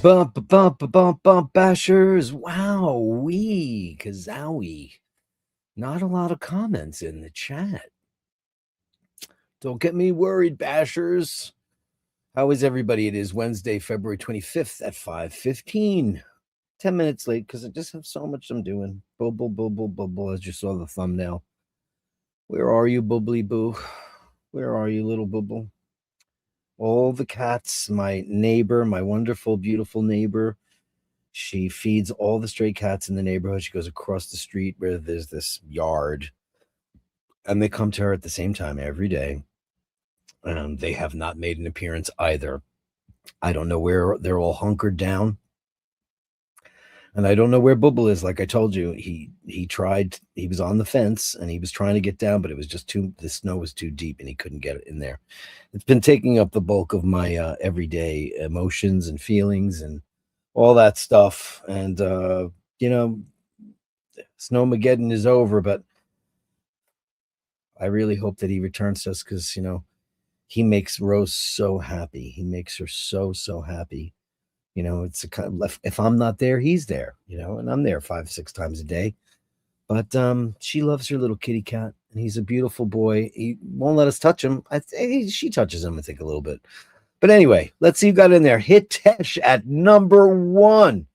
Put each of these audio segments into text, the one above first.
Bump, bump, bump, bump, bashers. Wow, kazowie. Not a lot of comments in the chat. Don't get me worried, bashers. How is everybody? It is Wednesday, February 25th at 5:15. 10 minutes late because I just have so much I'm doing. Bubble, bubble, bubble, as you saw the thumbnail. Where are you, bubbly boo? Where are you, little bubble? All the cats, my neighbor, my wonderful, beautiful neighbor, she feeds all the stray cats in the neighborhood. She goes across the street where there's this yard, and they come to her at the same time every day. They have not made an appearance either. I don't know where they're all hunkered down. And I don't know where Bubble is. Like I told you, he tried, he was on the fence and he was trying to get down, but it was just the snow was too deep and he couldn't get it in there. It's been taking up the bulk of my everyday emotions and feelings and all that stuff. And, Snowmageddon is over, but I really hope that he returns to us because, he makes Rose so happy. He makes her so, so happy. It's a kind of, if I'm not there, he's there, and I'm there 5-6 times a day. But she loves her little kitty cat, and he's a beautiful boy. He won't let us touch him. She touches him, I think, a little bit. But anyway, let's see who got in there. Hitesh at number 1.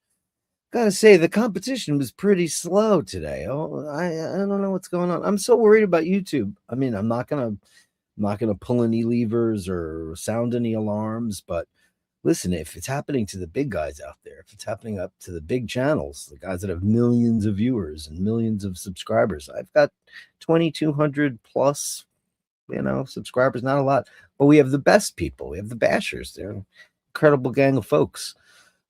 Gotta say, the competition was pretty slow today. Oh, I don't know what's going on. I'm so worried about YouTube. I mean, I'm not gonna pull any levers or sound any alarms, but listen, if it's happening to the big guys out there, if it's happening up to the big channels, the guys that have millions of viewers and millions of subscribers, I've got 2,200 plus, subscribers, not a lot, but we have the best people. We have the bashers. They're an incredible gang of folks.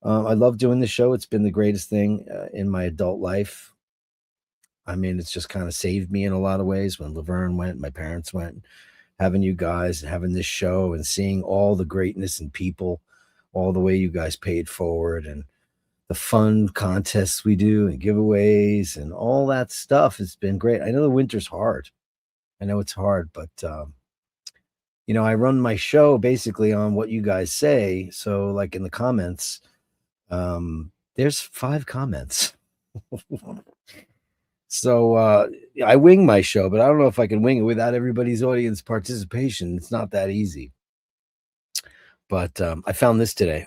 I love doing the show. It's been the greatest thing in my adult life. I mean, it's just kind of saved me in a lot of ways. When Laverne went, my parents went, having you guys and having this show and seeing all the greatness in people, all the way you guys paid forward and the fun contests we do and giveaways and all that stuff has been great. I know the winter's hard. I know it's hard, but, I run my show basically on what you guys say. So like in the comments, there's 5 comments. So I wing my show, but I don't know if I can wing it without everybody's audience participation. It's not that easy. But I found this today.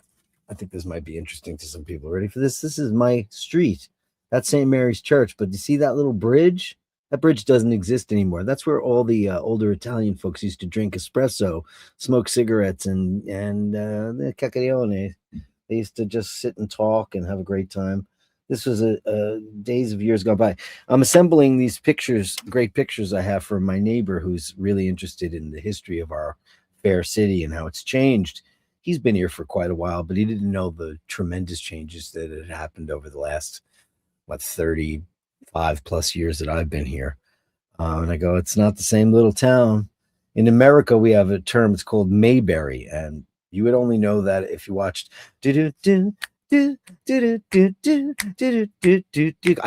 I think this might be interesting to some people. Ready for this? This is my street. That's St. Mary's Church. But you see that little bridge? That bridge doesn't exist anymore. That's where all the older Italian folks used to drink espresso, smoke cigarettes, and the cacarione. They used to just sit and talk and have a great time. This was days of years gone by. I'm assembling these pictures, great pictures I have for my neighbor who's really interested in the history of our fair city and how it's changed. He's been here for quite a while, but he didn't know the tremendous changes that had happened over the last, 35 plus years that I've been here. And I go, it's not the same little town. In America, we have a term, it's called Mayberry. And you would only know that if you watched I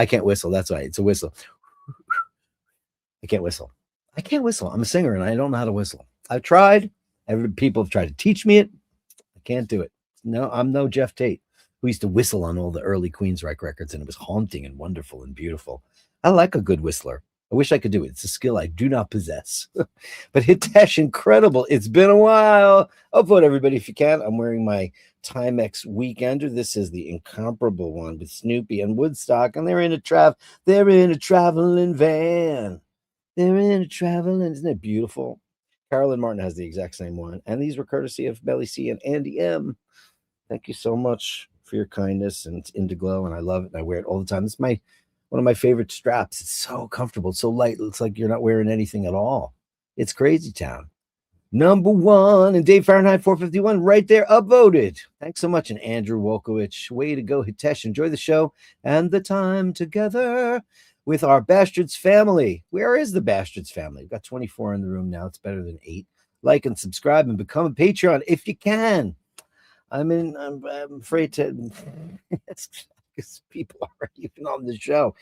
can't whistle. That's right. It's a whistle. I can't whistle. I'm a singer and I don't know how to whistle. I've tried. People have tried to teach me it. I can't do it. No, I'm no Jeff Tate, who used to whistle on all the early Queensryche records, and it was haunting and wonderful and beautiful. I like a good whistler. I wish I could do it. It's a skill I do not possess. But Hitesh, incredible. It's been a while. Oh, vote everybody if you can. I'm wearing my Timex Weekender. This is the incomparable one with Snoopy and Woodstock, and they're in a traveling van. Isn't it beautiful? Carolyn Martin has the exact same one. And these were courtesy of Belly C and Andy M. Thank you so much for your kindness. And it's Indiglo, and I love it. And I wear it all the time. It's my one of my favorite straps. It's so comfortable, it's so light. It looks like you're not wearing anything at all. It's crazy town. Number one, and Dave Fahrenheit 451 right there, upvoted. Thanks so much. And Andrew Wolkowicz, way to go, Hitesh. Enjoy the show and the time together with our Bastards family. Where is the Bastards family? We've got 24 in the room now. It's better than 8. Like and subscribe and become a Patreon if you can. I'm afraid to. Because people are even on the show.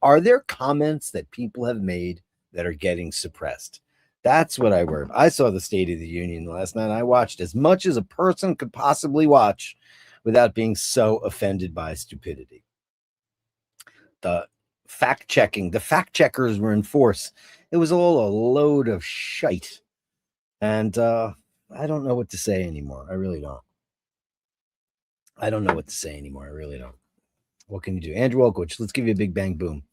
Are there comments that people have made that are getting suppressed? That's what I worry. I saw the State of the Union last night. I watched as much as a person could possibly watch without being so offended by stupidity. The fact checkers were in force. It was all a load of shite. And I don't know what to say anymore. I really don't. I don't know what to say anymore. I really don't. What can you do? Andrew Olkowicz, let's give you a big bang boom.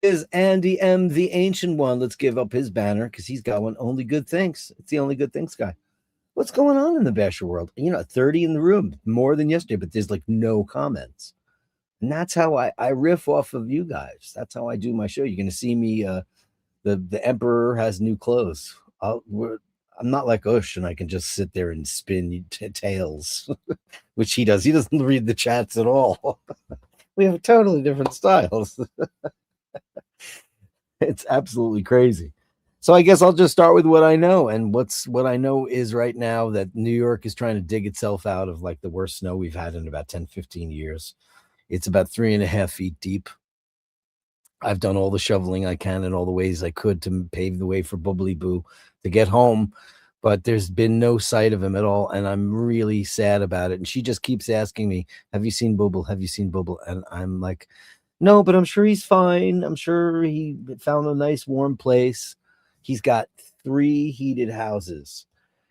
Is Andy M, the Ancient One. Let's give up his banner because he's got one. Only good things. It's the only good things guy. What's going on in the Basher world? 30 in the room, more than yesterday, but there's like no comments. And that's how I riff off of you guys. That's how I do my show. You're going to see me. The Emperor has new clothes. I'm not like Ush, and I can just sit there and spin tales, which he does. He doesn't read the chats at all. We have totally different styles. It's absolutely crazy. So I guess I'll just start with what I know. And what I know is right now that New York is trying to dig itself out of like the worst snow we've had in about 10, 15 years. It's about 3.5 feet deep. I've done all the shoveling I can in all the ways I could to pave the way for Bubbly Boo to get home, but there's been no sight of him at all, and I'm really sad about it. And she just keeps asking me, have you seen Bubble? Have you seen Bubble? And I'm like, no, but I'm sure he's fine. I'm sure he found a nice warm place. He's got 3 heated houses.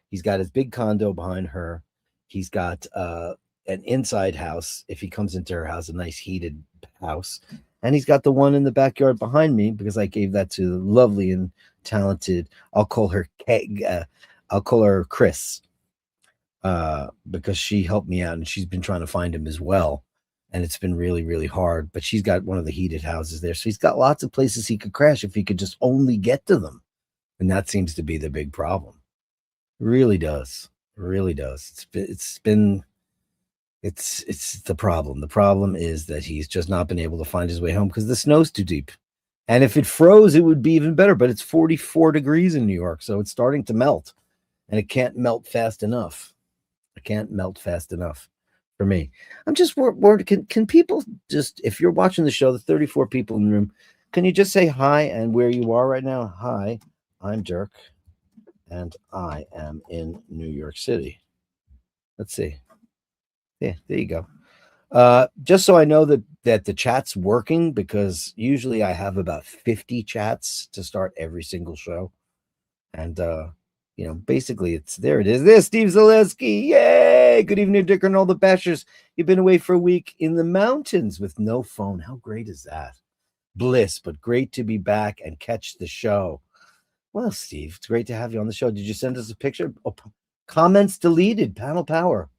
He's got his big condo behind her. He's got an inside house, if he comes into her house, a nice heated house. And he's got the one in the backyard behind me because I gave that to the lovely and talented, I'll call her Chris, because she helped me out and she's been trying to find him as well. And it's been really, really hard. But she's got one of the heated houses there. So he's got lots of places he could crash if he could just only get to them. And that seems to be the big problem. It really does. It really does. It's the problem. The problem is that he's just not been able to find his way home because the snow's too deep. And if it froze, it would be even better. But it's 44 degrees in New York, so it's starting to melt. And it can't melt fast enough. It can't melt fast enough for me. I'm just worried. Can people just, if you're watching the show, the 34 people in the room, can you just say hi and where you are right now? Hi, I'm Dirk, and I am in New York City. Let's see. Yeah, there you go. Just so I know that the chat's working, because usually I have about 50 chats to start every single show. And basically it's there. It is. There's Steve Zaleski. Yay! Good evening, Dicker and all the bashers. You've been away for a week in the mountains with no phone. How great is that? Bliss, but great to be back and catch the show. Well, Steve, it's great to have you on the show. Did you send us a picture? Oh, comments deleted. Panel power.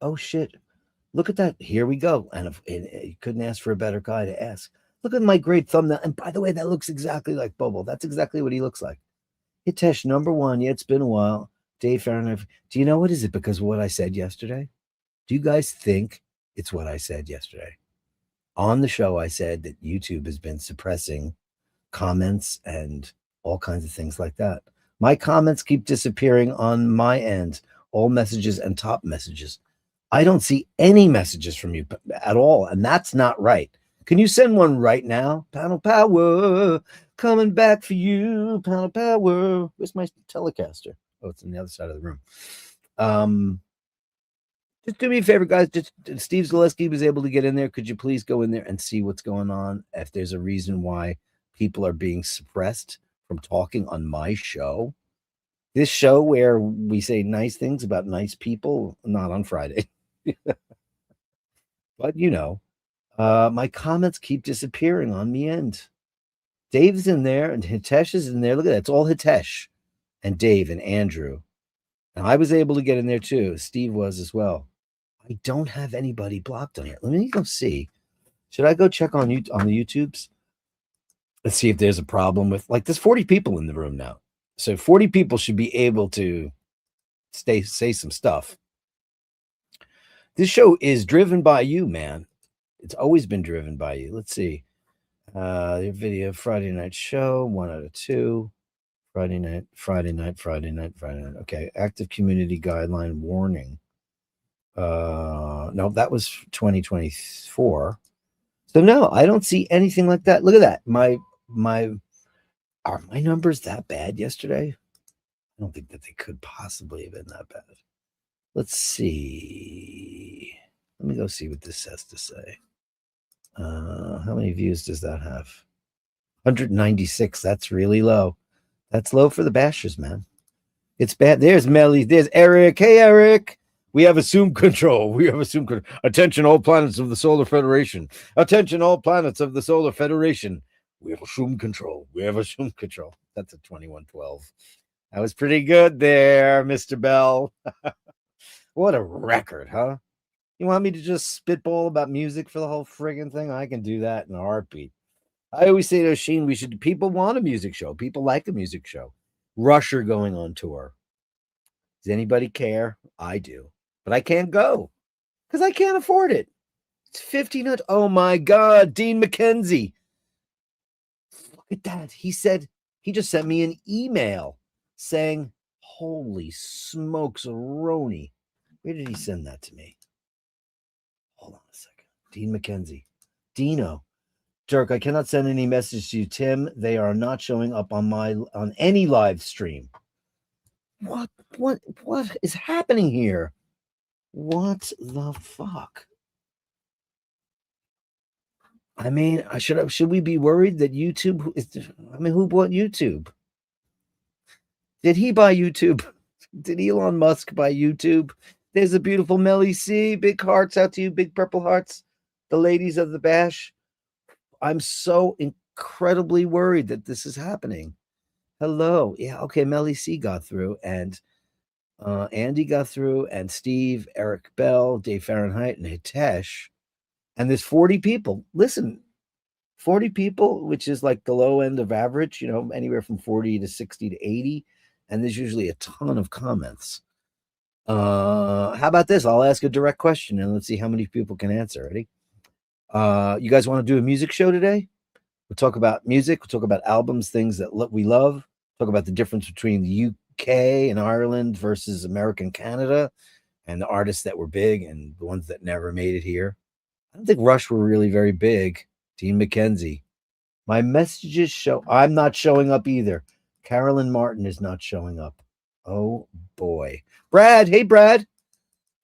Oh shit, look at that. Here we go. And you couldn't ask for a better guy to ask. Look at my great thumbnail. And by the way, that looks exactly like Bubble. That's exactly what he looks like. Hitesh, number one. Yeah, it's been a while. Dave Fahrenheit. Do you know what is it? Because of what I said yesterday? Do you guys think it's what I said yesterday? On the show, I said that YouTube has been suppressing comments and all kinds of things like that. My comments keep disappearing on my end. All messages and top messages. I don't see any messages from you at all, and that's not right. Can you send one right now? Panel power, coming back for you. Panel power. Where's my Telecaster? Oh, it's on the other side of the room. Just do me a favor, guys. Just Steve Zaleski was able to get in there. Could you please go in there and see what's going on? If there's a reason why people are being suppressed from talking on my show. This show where we say nice things about nice people, not on Friday. But my comments keep disappearing on the end. Dave's in there and Hitesh is in there. Look at that. It's all Hitesh. and Dave and Andrew. And I was able to get in there too. Steve was as well. I don't have anybody blocked on here. Let me go see. Should I go check on you on the YouTubes? Let's see if there's a problem with, like, there's 40 people in the room now. So 40 people should be able to say some stuff. This show is driven by you, man. It's always been driven by you. Let's see. Your video Friday night show, 1 out of 2. Friday night. Okay. Active community guideline warning. No, that was 2024. So no, I don't see anything like that. Look at that. Are my numbers that bad yesterday? I don't think that they could possibly have been that bad. Let's see. Let me go see what this has to say. How many views does that have? 196. That's really low. That's low for the bashers, man. It's bad. There's Melly. There's Eric. Hey, Eric. We have assumed control. Attention, all planets of the Solar Federation. Attention, all planets of the Solar Federation. We have assumed control. That's a 2112. That was pretty good there, Mr. Bell. What a record, huh? You want me to just spitball about music for the whole friggin' thing? I can do that in a heartbeat. I always say to Sheen, people want a music show. People like a music show. Rusher going on tour. Does anybody care? I do. But I can't go because I can't afford it. It's $1,500. Oh my God, Dean McKenzie. Look at that. He just sent me an email saying, holy smokes, Roni. Where did he send that to me? Hold on a second. Dean McKenzie. Dino. Dirk, I cannot send any message to you, Tim. They are not showing up on any live stream. What is happening here? What the fuck? I mean, should we be worried that YouTube who bought YouTube? Did he buy YouTube? Did Elon Musk buy YouTube? There's a beautiful Melly C. Big hearts out to you, big purple hearts. The ladies of the bash. I'm so incredibly worried that this is happening. Hello. Yeah, okay, Melly C got through, and Andy got through, and Steve, Eric Bell, Dave Fahrenheit, and Hitesh. And there's 40 people. Listen, 40 people, which is like the low end of average, anywhere from 40 to 60 to 80. And there's usually a ton of comments. How about this? I'll ask a direct question and let's see how many people can answer. Ready? You guys want to do a music show today? We'll talk about music. We'll talk about albums, things that we love. Talk about the difference between the UK and Ireland versus America and Canada, and the artists that were big and the ones that never made it here. I don't think Rush were really very big. Dean McKenzie. My messages show. I'm not showing up either. Carolyn Martin is not showing up. Oh, boy. Brad. Hey, Brad.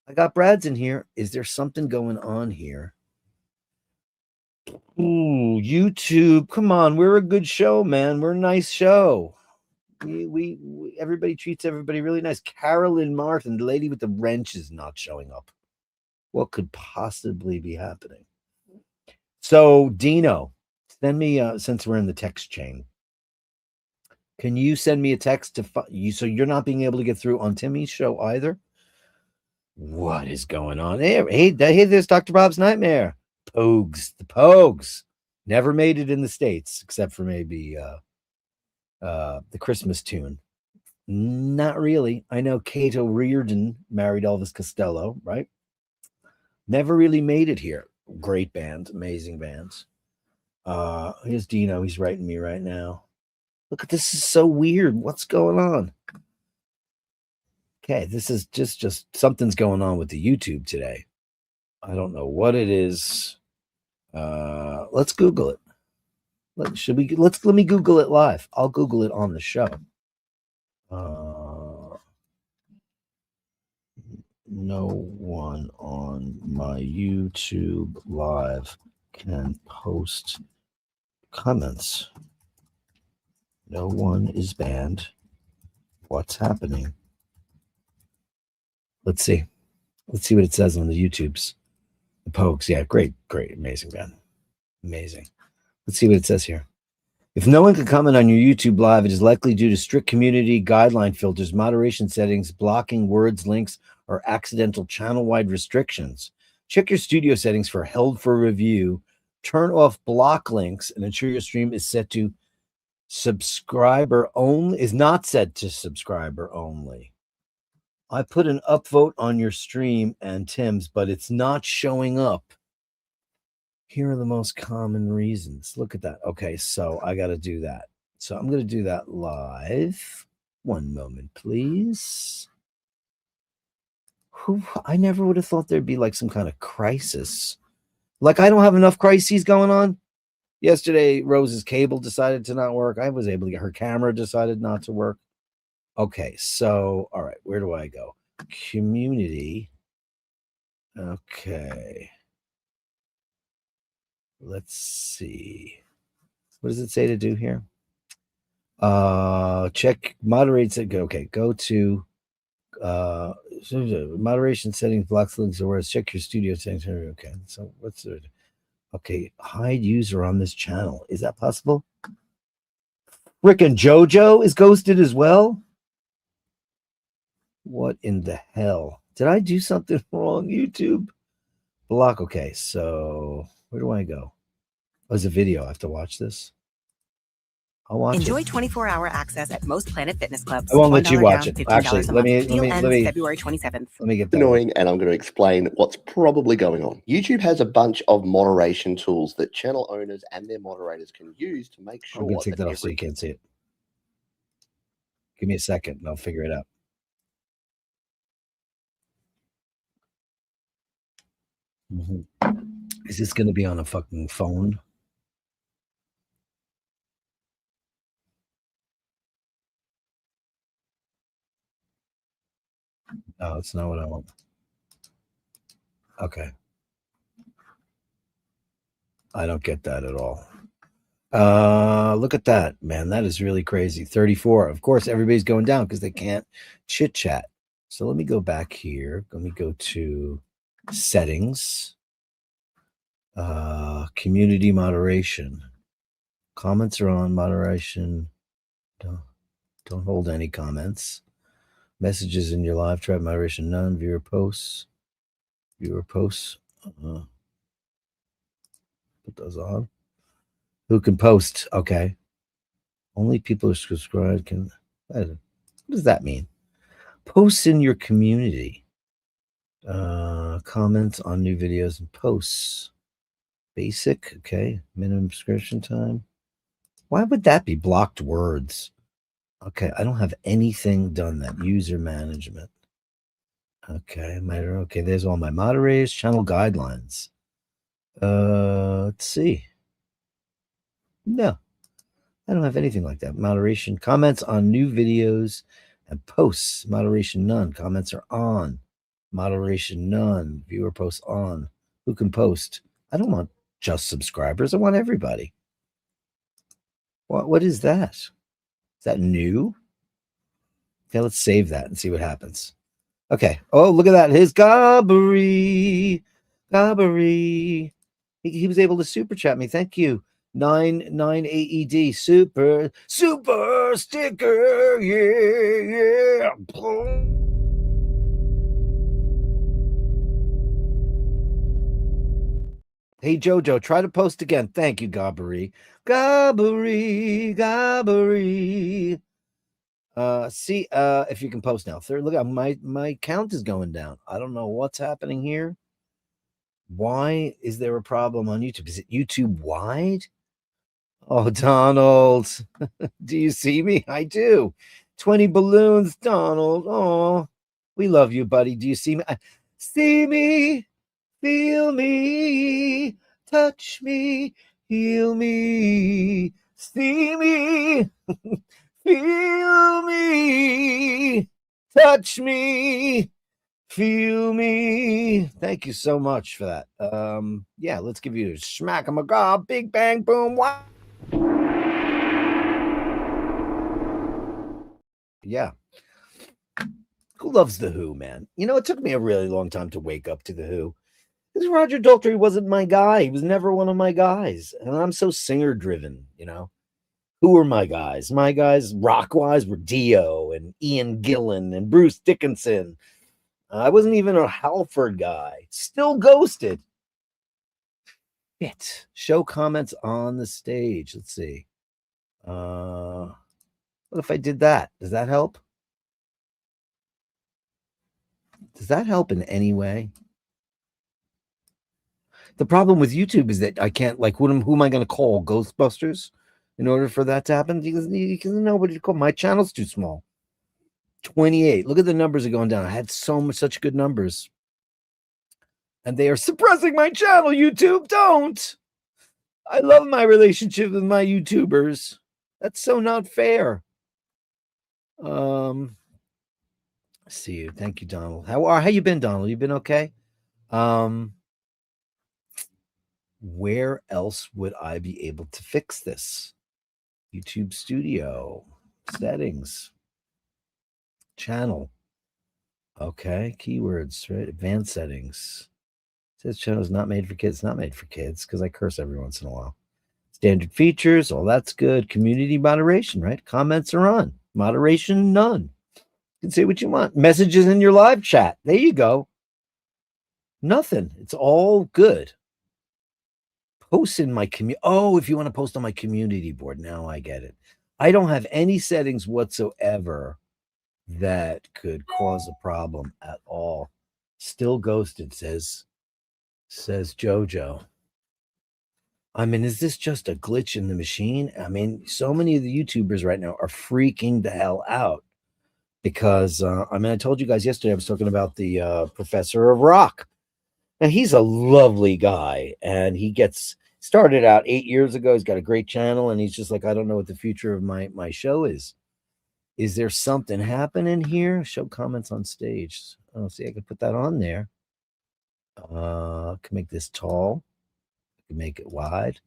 I got Brad's in here. Is there something going on here? Ooh, YouTube. Come on. We're a good show, man. We're a nice show. We everybody treats everybody really nice. Carolyn Martin, the lady with the wrench, is not showing up. What could possibly be happening? So, Dino, send me, since we're in the text chain, can you send me a text to you so you're not being able to get through on Timmy's show either? What is going on? Hey, there's Dr. Bob's Nightmare. The Pogues. Never made it in the States, except for maybe the Christmas tune. Not really. I know Cato Reardon married Elvis Costello, right? Never really made it here. Great band, amazing bands. Here's Dino. He's writing me right now. Look at this. Is so weird. What's going on? Okay, this is just something's going on with the YouTube today. I don't know what it is. Let's Google it. Let me Google it live. I'll Google it on the show. No one on my YouTube live can post comments. No one is banned. What's happening? Let's see. Let's see what it says on the YouTubes. The Pogues. Yeah, great, amazing band. Amazing. Let's see what it says here. If no one can comment on your YouTube live, it is likely due to strict community guideline filters, moderation settings, blocking words, links, or accidental channel-wide restrictions. Check your studio settings for held for review. Turn off block links and ensure your stream is set to subscriber only. Is not set to subscriber only. I put an upvote on your stream and Tim's, but it's not showing up. Here are the most common reasons. Look at that. Okay, so I got to do that. So I'm going to do that live. One moment, please. I never would have thought there'd be like some kind of crisis. Like I don't have enough crises going on. Yesterday, Rose's cable decided to not work. I was able to get her camera decided not to work. Okay, so all right, where do I go? Community. Okay. Let's see. What does it say to do here? Check moderate. Okay, go to moderation settings, blocks, links, or words. Check your studio settings. Okay, so what's it? Okay, hide user on this channel. Is that possible? Frickin' JoJo is ghosted as well. What in the hell? Did I do something wrong? YouTube block. Okay, so where do I go? Oh, there's a video. I have to watch this. I'll watch Enjoy it. 24-hour access at most Planet Fitness clubs. I won't let you watch down, it. Actually, let me February 27th. Let me get that. Annoying, and I'm going to explain what's probably going on. YouTube has a bunch of moderation tools that channel owners and their moderators can use to make sure I'm going to take that off so every you can't see it. Give me a second and I'll figure it out. Is this going to be on a fucking phone? No, it's not what I want. Okay. I don't get that at all. Look at that, man. That is really crazy. 34. Of course, everybody's going down because they can't chit chat. So let me go back here. Let me go to settings, community moderation. Comments are on. Moderation. Don't hold any comments. Messages in your live chat, moderation none. Viewer posts. Put those on. Who can post? Okay. Only people who subscribe can. What does that mean? Posts in your community. Comments on new videos and posts. Basic. Okay. Minimum subscription time. Why would that be blocked words? Okay. I don't have anything done that. User management. Okay. Okay. There's all my moderators, channel guidelines. Let's see. No, I don't have anything like that. Moderation, comments on new videos and posts. Moderation none. Comments are on. Moderation none. Viewer posts on. Who can post? I don't want just subscribers. I want everybody. What is that? Is that new? Okay, let's save that and see what happens. Okay. Oh, look at that. His Gallery. He was able to super chat me. Thank you. 9 AED super sticker. Yeah. Hey Jojo, try to post again. Thank you, Gallery. See if you can post now. Third, look at my count is going down. I don't know what's happening here. Why is there a problem on YouTube? Is it YouTube wide? Oh, Donald, do you see me? I do. 20 balloons, Donald. Oh, we love you, buddy. Do you see me? See me, feel me, touch me, heal me, see me, feel me, touch me, feel me. Thank you so much for that. Yeah, let's give you a smack 'em a gob, big bang, boom, wow. Yeah. Who loves The Who, man? You know, it took me a really long time to wake up to The Who. Because Roger Daltrey wasn't my guy. He was never one of my guys. And I'm so singer driven, you know. Who were my guys? My guys, rock-wise, were Dio and Ian Gillan and Bruce Dickinson. I wasn't even a Halford guy. Still ghosted. Shit. Show comments on the stage. Let's see. What if I did that? Does that help? Does that help in any way? The problem with YouTube is that I can't, like, who am I going to call? Ghostbusters? In order for that to happen? Because nobody to call. My channel's too small. 28. Look at the numbers are going down. I had such good numbers. And they are suppressing my channel, YouTube. Don't. I love my relationship with my YouTubers. That's so not fair. See you. Thank you, Donald. How you been, Donald? You been okay? Where else would I be able to fix this? YouTube Studio, settings, channel. Okay, keywords, right? Advanced settings. It says channel is not made for kids. It's not made for kids because I curse every once in a while. Standard features, all that's good. Community moderation, right? Comments are on. Moderation, none. You can say what you want. Messages in your live chat. There you go. Nothing. It's all good. Post in my community. Oh, if you want to post on my community board, now I get it. I don't have any settings whatsoever that could cause a problem at all. Still ghosted, says Jojo. I mean, is this just a glitch in the machine? I mean, so many of the YouTubers right now are freaking the hell out because, I told you guys yesterday, I was talking about the professor of rock. And he's a lovely guy, and he gets started out 8 years ago. He's got a great channel, and he's just like, I don't know what the future of my show is. Is there something happening here? Show comments on stage. Oh, see, I could put that on there. I can make this tall. I can make it wide.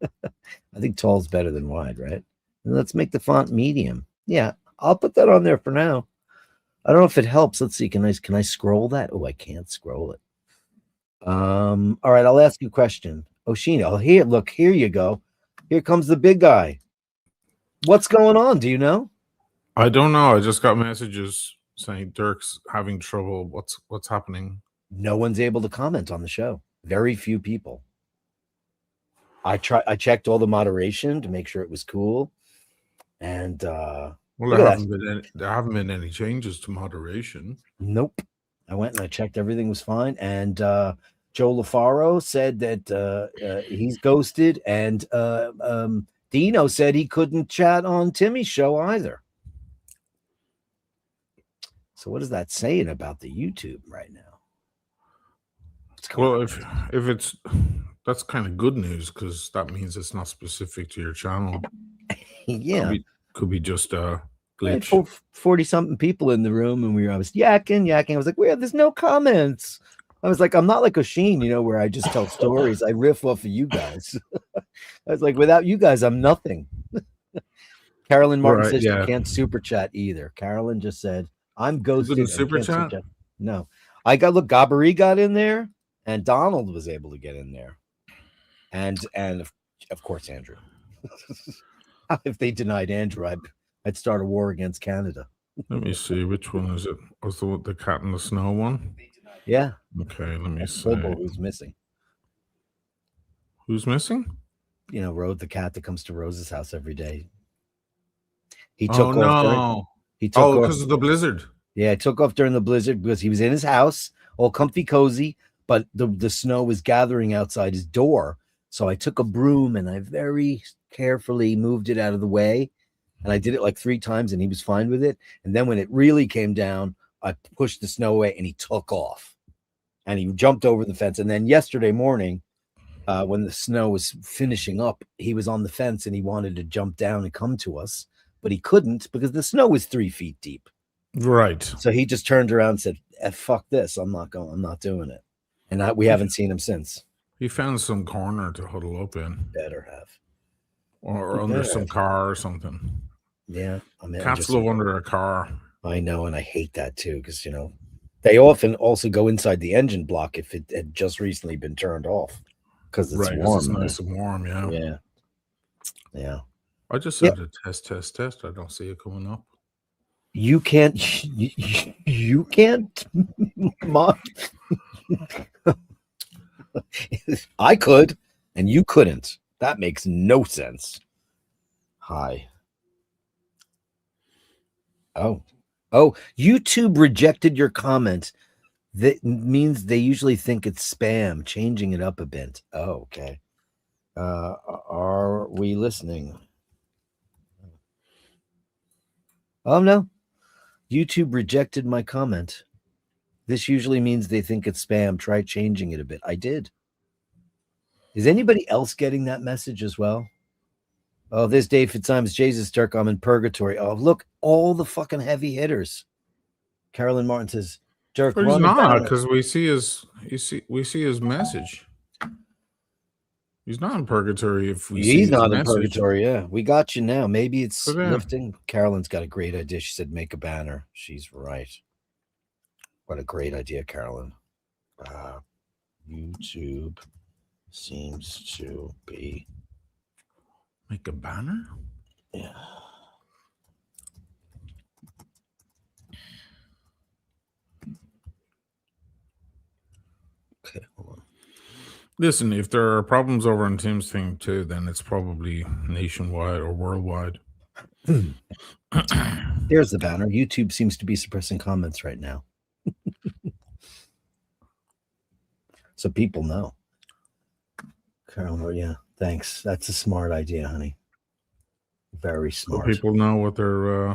I think tall is better than wide, right? And let's make the font medium. Yeah, I'll put that on there for now. I don't know if it helps. Let's see. Can I scroll that? Oh, I can't scroll it. All right, I'll ask you a question. Oshina, here you go. Here comes the big guy. What's going on? Do you know? I don't know. I just got messages saying Dirk's having trouble. What's happening? No one's able to comment on the show. Very few people. I checked all the moderation to make sure it was cool. And well, there haven't been any changes to moderation. Nope. I went and I checked, everything was fine. And Joe LaFaro said that he's ghosted, and Dino said he couldn't chat on Timmy's show either. So what is that saying about the YouTube right now? Well, if it's, that's kind of good news, because that means it's not specific to your channel. Yeah, could be just a glitch. 40-something people in the room, and I was yakking. I was like, there's no comments. I was like, I'm not like Oshin, where I just tell stories. I riff off of you guys. I was like, without you guys, I'm nothing. Carolyn Martin says she can't super chat either. Carolyn just said, I'm ghosted. Super chat? No. Gabari got in there, and Donald was able to get in there. And of course, Andrew. If they denied Andrew, I'd start a war against Canada. Let me see, which one is it? Was the cat in the snow one? Yeah. Okay, let me see. Who's missing? Who's missing? Rose, the cat that comes to Rose's house every day. He took off. Because of the blizzard. Yeah, he took off during the blizzard because he was in his house, all comfy cozy, but the snow was gathering outside his door. So I took a broom and I very carefully moved it out of the way. And I did it like 3 times, and he was fine with it. And then when it really came down, I pushed the snow away, and he took off. And he jumped over the fence. And then yesterday morning, when the snow was finishing up, he was on the fence, and he wanted to jump down and come to us. But he couldn't because the snow was 3 feet deep. Right. So he just turned around and said, fuck this. I'm not doing it. And we haven't seen him since. He found some corner to huddle up in. Better have. Or under some car or something. Yeah. Cats live under a car. I know, and I hate that too, because, they often also go inside the engine block if it had just recently been turned off, because it's warm. It's nice and warm, yeah. Yeah. I just Yep. said a test. I don't see it coming up. You can't. You can't mod. I could, and you couldn't. That makes no sense. Hi. Oh, YouTube rejected your comment. That means they usually think it's spam. Changing it up a bit. Oh, okay. Are we listening? Oh no. YouTube rejected my comment. This usually means they think it's spam. Try changing it a bit. I did. Is anybody else getting that message as well? Oh, this Dave Fitzsimmons, Jesus Dirk, I'm in purgatory. Oh, look, all the fucking heavy hitters. Carolyn Martin says, Dirk, But he's run a not, banner. because we see his message. He's not in purgatory if we see He's his not in message. purgatory. Yeah, we got you now. Maybe it's So there. lifting. Carolyn's got a great idea. She said, make a banner. She's right. What a great idea, Carolyn. YouTube seems to be. Make a banner? Yeah. Okay, hold on. Listen, if there are problems over on Tim's thing too, then it's probably nationwide or worldwide. There's the banner. YouTube seems to be suppressing comments right now. So people know. Carolyn, yeah, thanks. That's a smart idea, honey. Very So smart. people know what they're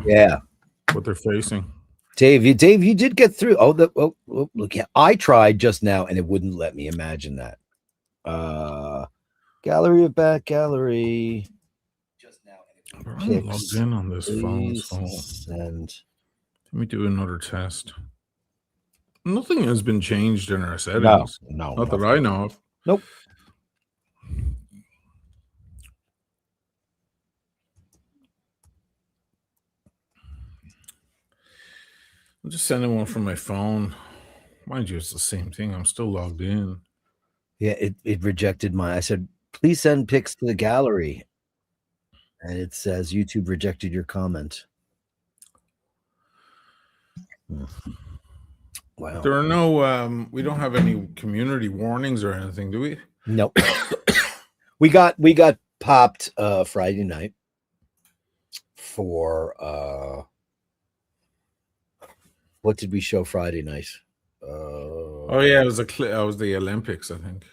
what they're facing. Dave, you did get through. Oh, look, yeah, I tried just now and it wouldn't let me. Imagine that. Gallery of Gallery. Just now. I'm logged in on this phone, so send. let me do another test. Nothing has been changed in our settings. No, not that I know of. Nope. I'm just sending one from my phone. Mind you, it's the same thing. I'm still logged in. Yeah, it rejected I said, please send pics to the gallery. And it says YouTube rejected your comment. Wow. There are no we don't have any community warnings or anything, do we? Nope. we got popped Friday night for what did we show Friday night? Oh yeah, it was the Olympics, I think.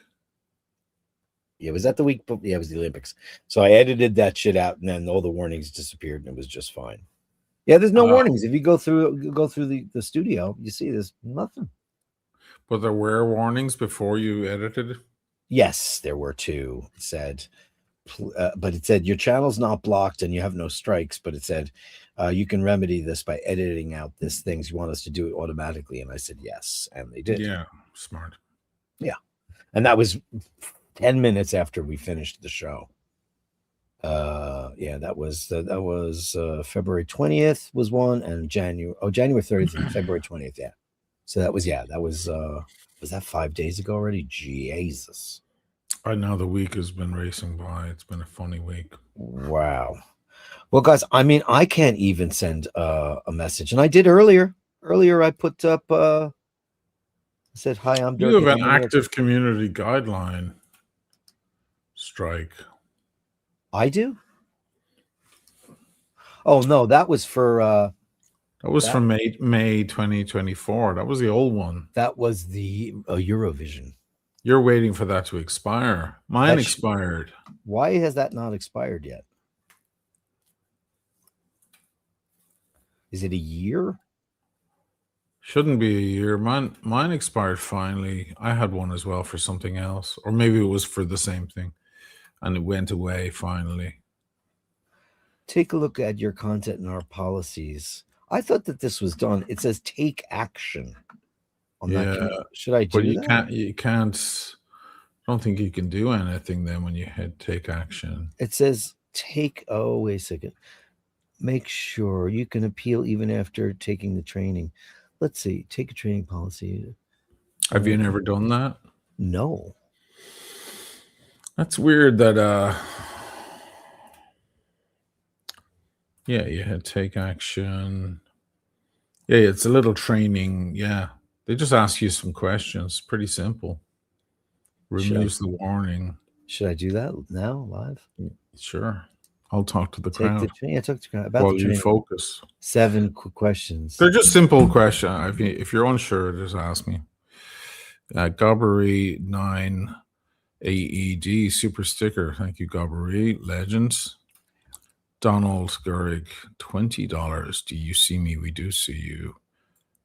Yeah, was that the week? Yeah, it was the Olympics. So I edited that shit out, and then all the warnings disappeared, and it was just fine. Yeah, there's no warnings. If you go through the studio, you see there's nothing. But there were warnings before you edited? Yes, there were two. It said, but it said your channel's not blocked and you have no strikes. But it said you can remedy this by editing out this things. You want us to do it automatically? And I said yes, and they did. Yeah, smart. Yeah, and that was 10 minutes after we finished the show. Yeah, that was February 20th was one, and January 30th and February 20th. Yeah, so that was that 5 days ago already? Jesus. I know the week has been racing by. It's been a funny week. Wow. Well, guys, I mean, I can't even send a message, and I did earlier. Earlier, I put up. I said, "Hi, I'm Dirk." You have an active community guideline strike. I do. Oh no, that was for. That was from May 2024. That was the old one. That was the Eurovision. You're waiting for that to expire. Mine expired. Why has that not expired yet? Is it a year? Shouldn't be a year. Mine expired finally. I had one as well for something else. Or maybe it was for the same thing. And it went away finally. Take a look at your content and our policies. I thought that this was done. It says take action. On that. Should I do that? You can't. I don't think you can do anything then when you hit take action. It says take. Oh, wait a second. Make sure you can appeal even after taking the training. Let's see. Take a training policy. Have you never done that? No. That's weird that Yeah, you had take action. Yeah, it's a little training. Yeah. They just ask you some questions. Pretty simple. Removes the warning. Should I do that now, live? Sure. I'll talk to the Take crowd. talk to the crowd about While the you training. focus. 7 quick questions. They're just simple questions. If you're unsure, just ask me. Gobbery 9 AED super sticker. Thank you, Gobbery. Legends. Donald Gurrig, $20. Do you see me? We do see you.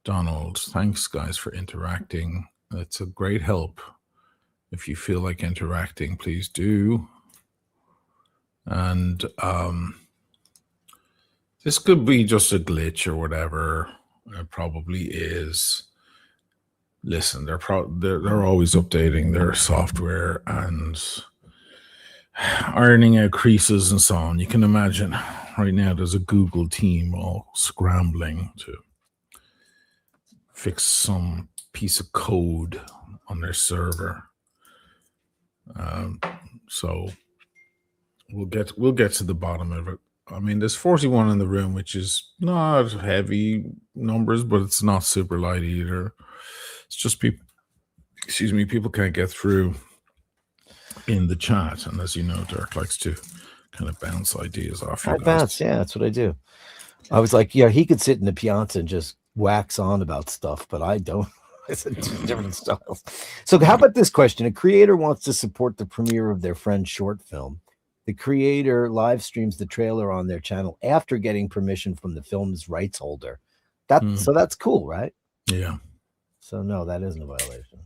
Donald, thanks, guys, for interacting. That's a great help. If you feel like interacting, please do. And this could be just a glitch or whatever. It probably is. Listen, they're always updating their software and ironing out creases and so on. You can imagine right now there's a Google team all scrambling to fix some piece of code on their server. So we'll get to the bottom of it. I mean, there's 41 in the room, which is not heavy numbers, but it's not super light either. It's just people can't get through in the chat. And as you know, Dirk likes to kind of bounce ideas off you. Bounce, yeah, that's what I do. I was like, yeah, he could sit in the piazza and just wax on about stuff, but I don't. It's different styles. So how about this question? A creator wants to support the premiere of their friend's short film. The creator live streams the trailer on their channel after getting permission from the film's rights holder. So that's cool, right? Yeah. So no, that isn't a violation.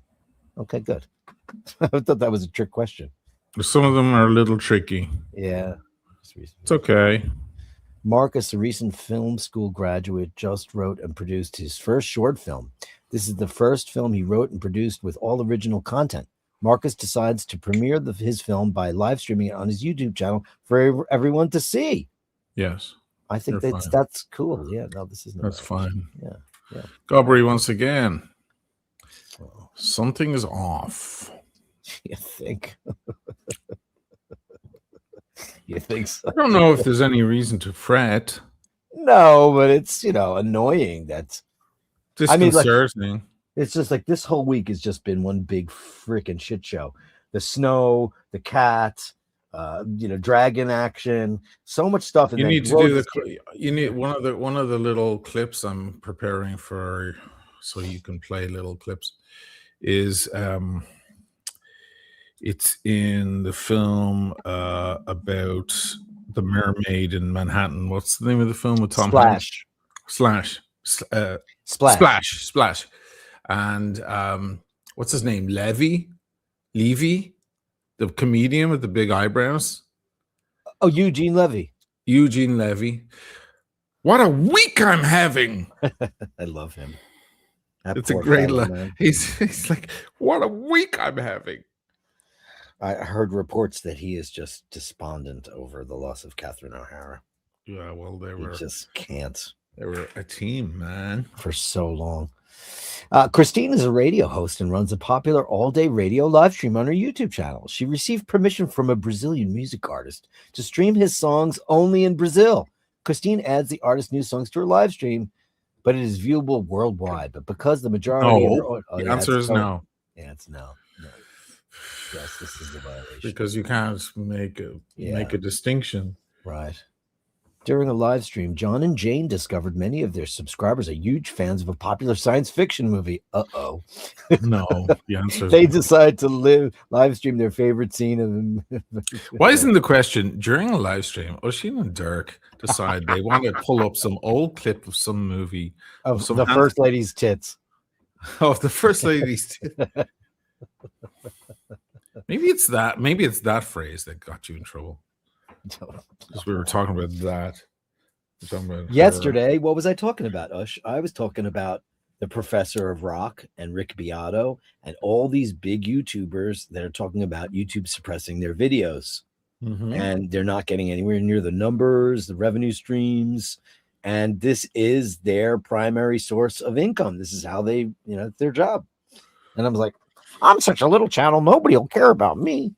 Okay, good. I thought that was a trick question. Some of them are a little tricky. Yeah. It's okay. Marcus, a recent film school graduate, just wrote and produced his first short film. This is the first film he wrote and produced with all original content. Marcus decides to premiere his film by live streaming it on his YouTube channel for everyone to see. Yes. I think that's cool. Yeah, no, this is that's fine. Yeah. Gobbery once again. Something is off. You think? You think so? I don't know if there's any reason to fret. No, but it's annoying. That's disconcerting. It's just like this whole week has just been one big freaking shit show. The snow, the cat, dragon action, so much stuff. And you need to do you need one of the little clips I'm preparing for, so you can play little clips. Is it's in the film about the mermaid in Manhattan. What's the name of the film with Tom Hanks? Splash. And what's his name? Levy, the comedian with the big eyebrows. Oh, Eugene Levy. What a week I'm having. I love him. It's a great line. He's like, what a week I'm having. I heard reports that he is just despondent over the loss of Catherine O'Hara. Yeah, well, just can't. They were a team, man, for so long. Christine is a radio host and runs a popular all-day radio live stream on her YouTube channel. She received permission from a Brazilian music artist to stream his songs only in Brazil. Christine adds the artist's new songs to her live stream, but it is viewable worldwide. But because the majority the answer is no. Yeah, it's no. Yes, this is the violation. Because you can't make a distinction. Right. During a live stream, John and Jane discovered many of their subscribers are huge fans of a popular science fiction movie. Uh-oh. No, the answer is they decide to live stream their favorite scene of Why isn't the question during a live stream? Oisin and Dirk decide they want to pull up some old clip of some movie of the first lady's tits. Oh, the first lady's tits. Maybe it's that phrase that got you in trouble. Because we were talking about that. Yesterday, what was I talking about, Ush? I was talking about the Professor of Rock and Rick Beato and all these big YouTubers that are talking about YouTube suppressing their videos. Mm-hmm. And they're not getting anywhere near the numbers, the revenue streams. And this is their primary source of income. This is how they, it's their job. And I was like, I'm such a little channel. Nobody will care about me.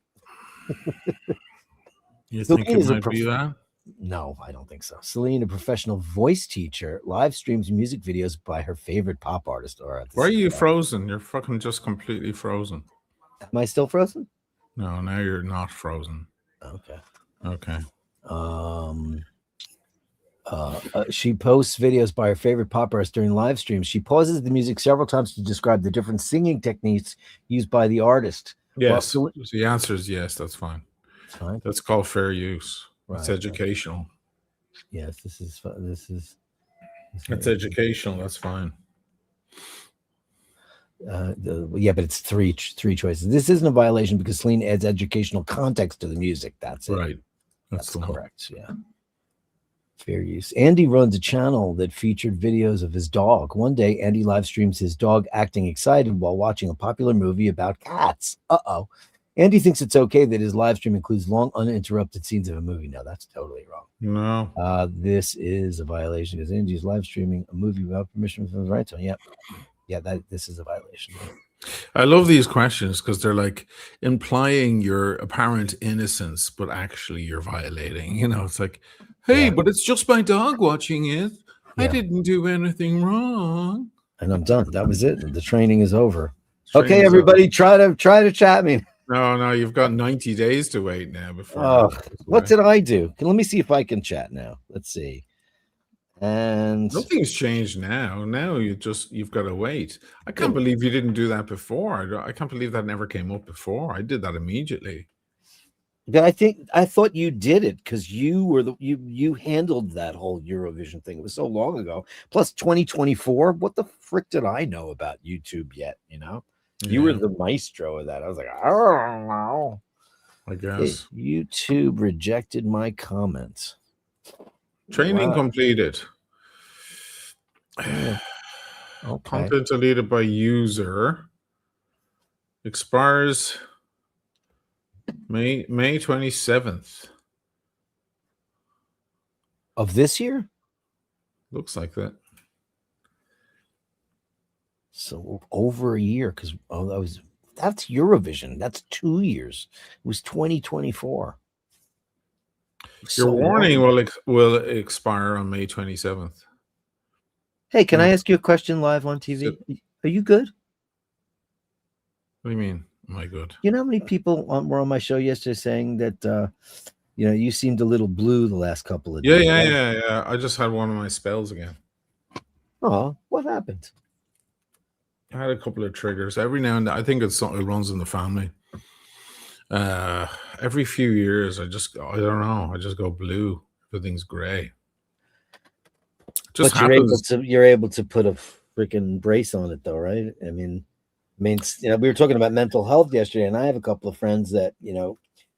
You think it might be that? No, I don't think so. Celine, a professional voice teacher, live streams music videos by her favorite pop artist. Why are you frozen? You're fucking just completely frozen. Am I still frozen? No, now you're not frozen. Okay. Okay. She posts videos by her favorite pop artist during live streams. She pauses the music several times to describe the different singing techniques used by the artist. Yes. Well, the answer is yes. That's fine. That's fine. That's called fair use. Right. It's educational. Yes, this is It's educational. That's fine. Yeah, but it's three choices. This isn't a violation because Celine adds educational context to the music. That's it. Right. That's correct. Yeah. Fair use. Andy runs a channel that featured videos of his dog. One day, Andy live streams his dog acting excited while watching a popular movie about cats. Uh-oh. Andy thinks it's okay that his live stream includes long, uninterrupted scenes of a movie. No, that's totally wrong. No. This is a violation because Andy's live streaming a movie without permission from his rights. So, yep. Yeah, this is a violation. I love these questions because they're like implying your apparent innocence, but actually you're violating. You know, it's like, hey, but it's just my dog watching it. I didn't do anything wrong. And I'm done. That was it. The training is over. Okay, everybody, try to chat me. No, you've got 90 days to wait now before. What did I do? Let me see if I can chat now. Let's see. And nothing's changed now. Now you've got to wait. I can't believe you didn't do that before. I can't believe that never came up before. I did that immediately. But I thought you did it because you were you handled that whole Eurovision thing. It was so long ago. Plus 2024. What the frick did I know about YouTube yet? You know, you were the maestro of that. I was like, I don't know. I guess YouTube rejected my comments. Training completed. Okay. Content deleted by user. Expires May 27th. Of this year? Looks like that. So over a year, because that's Eurovision. That's 2 years. It was 2024. Your warning will expire on May 27th. Hey, can I ask you a question live on TV? Are you good? What do you mean? Am I good? You know how many people were on my show yesterday saying that you seemed a little blue the last couple of days? Yeah. I just had one of my spells again. Oh, what happened? I had a couple of triggers. Every now and then, I think it runs in the family. Every few years, I don't know. I just go blue. Everything's gray. But you're able to put a freaking brace on it, though, right? I mean, we were talking about mental health yesterday, and I have a couple of friends that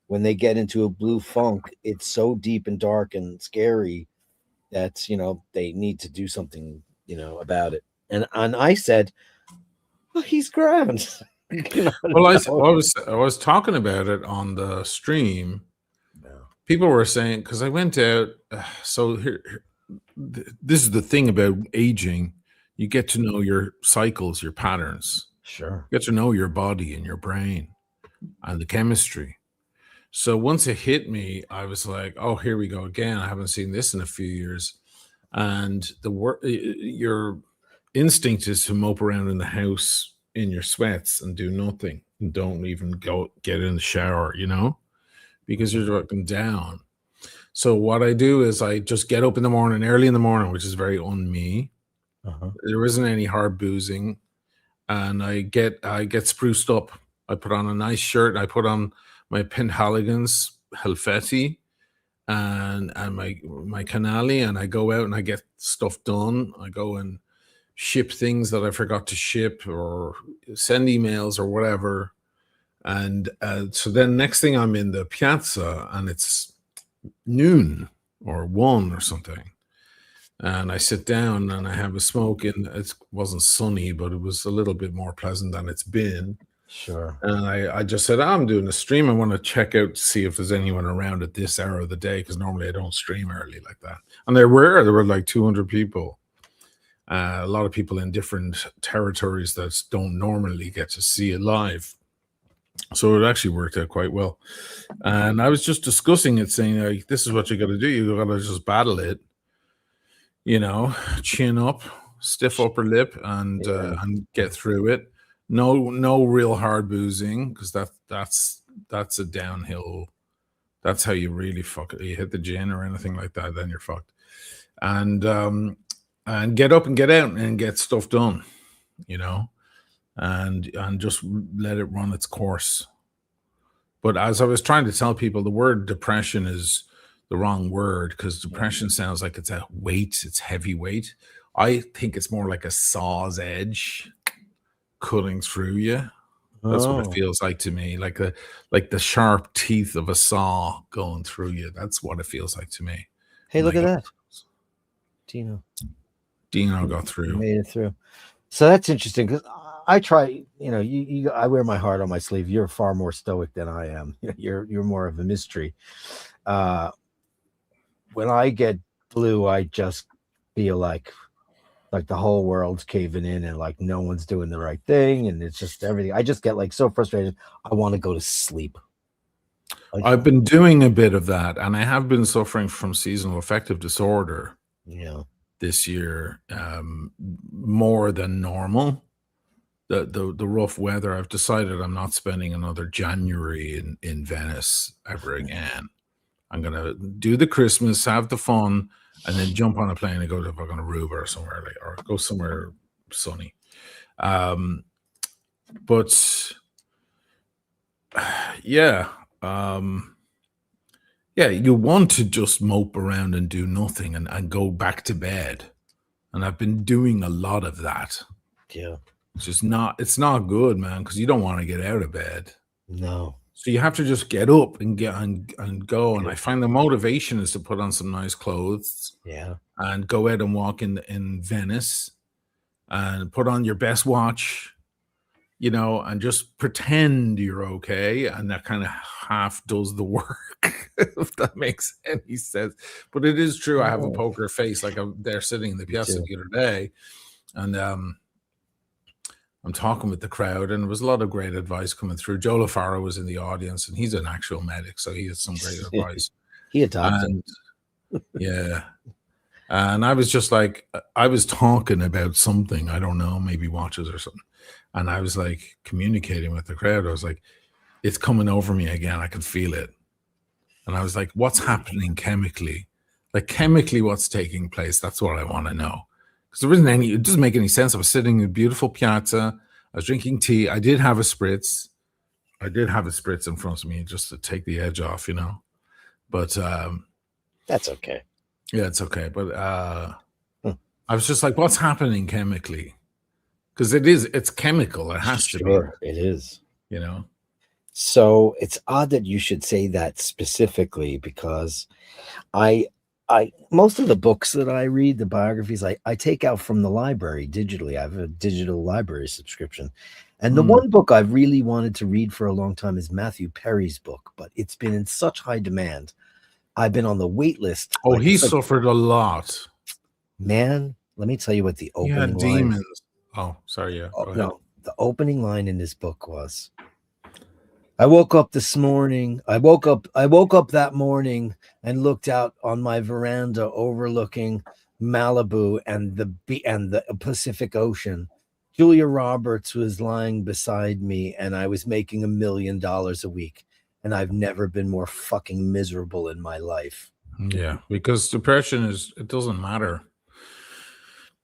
when they get into a blue funk, it's so deep and dark and scary that they need to do something about it. And I said, well, he's grand. Well, I was talking about it on the stream. People were saying, because I went out, so this is the thing about aging. You get to know your cycles, your patterns. Sure. You get to know your body and your brain and the chemistry. So once it hit me, I was like, oh, here we go again. I haven't seen this in a few years. And your instinct is to mope around in the house in your sweats and do nothing and don't even go get in the shower, because you're looking down. So what I do is I just get up in the morning, early in the morning, which is very on me. There isn't any hard boozing, and I get spruced up. I put on a nice shirt. I put on my Penhaligons Helvetii and my Canali, and I go out and I get stuff done. I go and ship things that I forgot to ship or send emails or whatever. And so then next thing I'm in the piazza and it's noon or 1 or something. And I sit down and I have a smoke, and it wasn't sunny, but it was a little bit more pleasant than it's been. Sure. And I just said, I'm doing a stream. I want to check out to see if there's anyone around at this hour of the day, because normally I don't stream early like that. And there were like 200 people. A lot of people in different territories that don't normally get to see it live. So it actually worked out quite well. And I was just discussing it, saying, like, this is what you got to do. You got to just battle it, chin up, stiff upper lip, and get through it. No real hard boozing, because that's a downhill. That's how you really fuck it. You hit the gin or anything like that, then you're fucked. And get up and get out and get stuff done, and just let it run its course. But as I was trying to tell people, the word depression is the wrong word, because depression sounds like it's a weight, it's heavy weight. I think it's more like a saw's edge cutting through you. That's what it feels like to me, like the sharp teeth of a saw going through you. That's what it feels like to me. Hey, look at that. Dino got through. Made it through. So that's interesting, because I try, I wear my heart on my sleeve. You're far more stoic than I am. You're more of a mystery. When I get blue, I just feel like the whole world's caving in, and like no one's doing the right thing, and it's just everything. I just get like so frustrated. I want to go to sleep. I've been doing a bit of that, and I have been suffering from seasonal affective disorder. This year, more than normal. The rough weather. I've decided I'm not spending another January in Venice ever again. I'm gonna do the Christmas, have the fun, and then jump on a plane and go to fucking Aruba or somewhere, or go somewhere sunny. But yeah, you want to just mope around and do nothing and go back to bed. And I've been doing a lot of that. Yeah. It's not good, man, because you don't want to get out of bed. No. So you have to just get up and get and go. And I find the motivation is to put on some nice clothes. Yeah. And go out and walk in Venice and put on your best watch, and just pretend you're okay. And that kind of half does the work, if that makes any sense. But it is true. I have a poker face. Like, I'm there sitting in the piazza the other day, and I'm talking with the crowd, and there was a lot of great advice coming through. Joe LaFaro was in the audience, and he's an actual medic, so he had some great advice. He adopted. Yeah. And I was just like, I was talking about something, I don't know, maybe watches or something. And I was like communicating with the crowd. I was like, it's coming over me again. I can feel it. And I was like, what's happening chemically? Like, chemically, what's taking place? That's what I want to know. Because it doesn't make any sense. I was sitting in a beautiful piazza. I was drinking tea. I did have a spritz. In front of me just to take the edge off, But that's okay. Yeah, it's okay. But I was just like, what's happening chemically? Because it's chemical. It has to be. It is. So it's odd that you should say that specifically, because I most of the books that I read, the biographies, I take out from the library digitally. I have a digital library subscription. And the one book I've really wanted to read for a long time is Matthew Perry's book, but it's been in such high demand. I've been on the wait list. Oh, he suffered a lot. Man, let me tell you what the opening demons. line. Oh, sorry. Yeah. No, the opening line in this book was, I woke up this morning. I woke up that morning and looked out on my veranda overlooking Malibu and the Pacific Ocean. Julia Roberts was lying beside me, and I was making $1 million a week, and I've never been more fucking miserable in my life. Yeah, because depression it doesn't matter.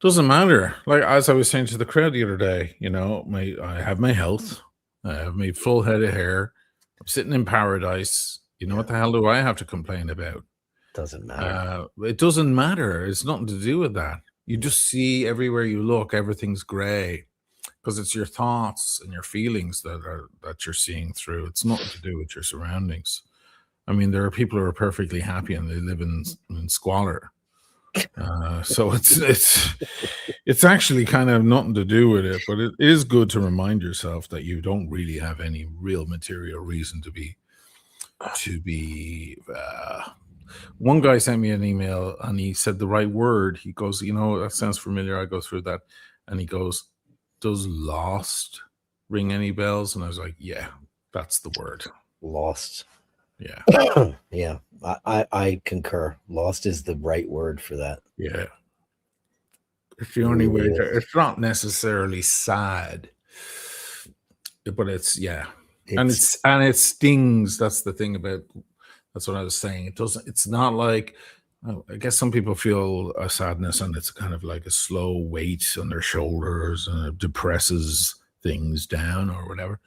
Doesn't matter. Like, as I was saying to the crowd the other day, I have my health. I have my full head of hair. I'm sitting in paradise. What the hell do I have to complain about? Doesn't matter. It doesn't matter. It's nothing to do with that. You just see everywhere you look, everything's gray, because it's your thoughts and your feelings that you're seeing through. It's nothing to do with your surroundings. I mean, there are people who are perfectly happy and they live in squalor. So it's actually kind of nothing to do with it, but it is good to remind yourself that you don't really have any real material reason to be one guy sent me an email and he said the right word. He goes, that sounds familiar. I go through that, and he goes, does lost ring any bells? And I was like, yeah, That's the word. Lost. Yeah. Yeah, I concur. Lost is the right word for that. Yeah. It's the only way to, it's not necessarily sad, but it's and it stings. That's the thing about, that's what I was saying. It doesn't, it's not like, I guess some people feel a sadness and it's kind of like a slow weight on their shoulders and it depresses things down or whatever.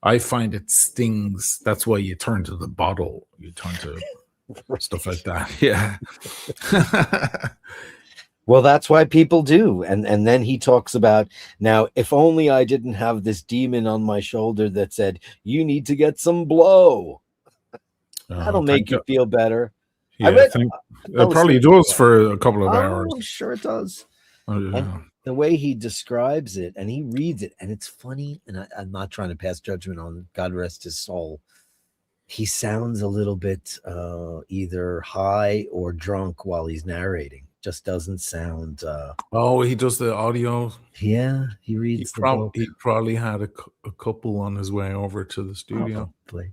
I find it stings. That's why you turn to the bottle. You turn to stuff like that. Yeah. Well, that's why people do. And then he talks about, now, if only I didn't have this demon on my shoulder that said, you need to get some blow. That'll make you feel better. Yeah, it probably does for a couple of hours. I'm sure it does. Oh, yeah. And the way he describes it, and he reads it, and it's funny, and I'm not trying to pass judgment on, God rest his soul. He sounds a little bit either high or drunk while he's narrating. Just doesn't sound. He does the audio. Yeah, he reads the book. He probably had a couple on his way over to the studio. Probably.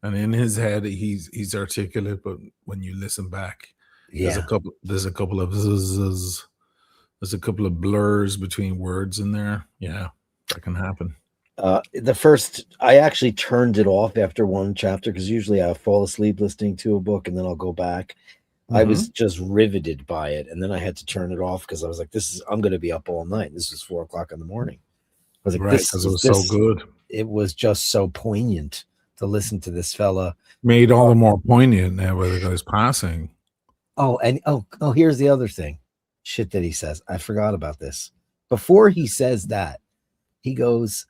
And in his head, he's articulate, but when you listen back, there's a couple of zzz, there's a couple of blurs between words in there. Yeah, that can happen. I actually turned it off after one chapter because usually I fall asleep listening to a book and then I'll go back. I was just riveted by it, and then I had to turn it off because I was like, I'm going to be up all night. This is 4:00 in the morning. I was like, right, because it was so good. It was just so poignant to listen to this fella. Made all the more poignant now where the guy's passing. Oh, and here's the other thing. Shit that he says. I forgot about this. Before he says that, he goes,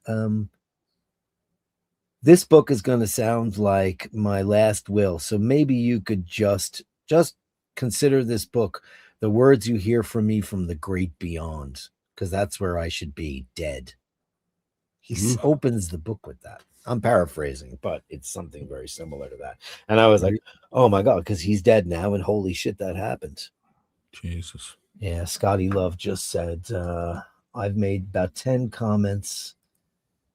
this book is going to sound like my last will. So maybe you could just consider this book the words you hear from me from the great beyond, because that's where I should be, dead. He opens the book with that. I'm paraphrasing, but it's something very similar to that. And I was like, oh my God, because he's dead now, and holy shit, that happened. Jesus. Yeah, Scotty Love just said, I've made about 10 comments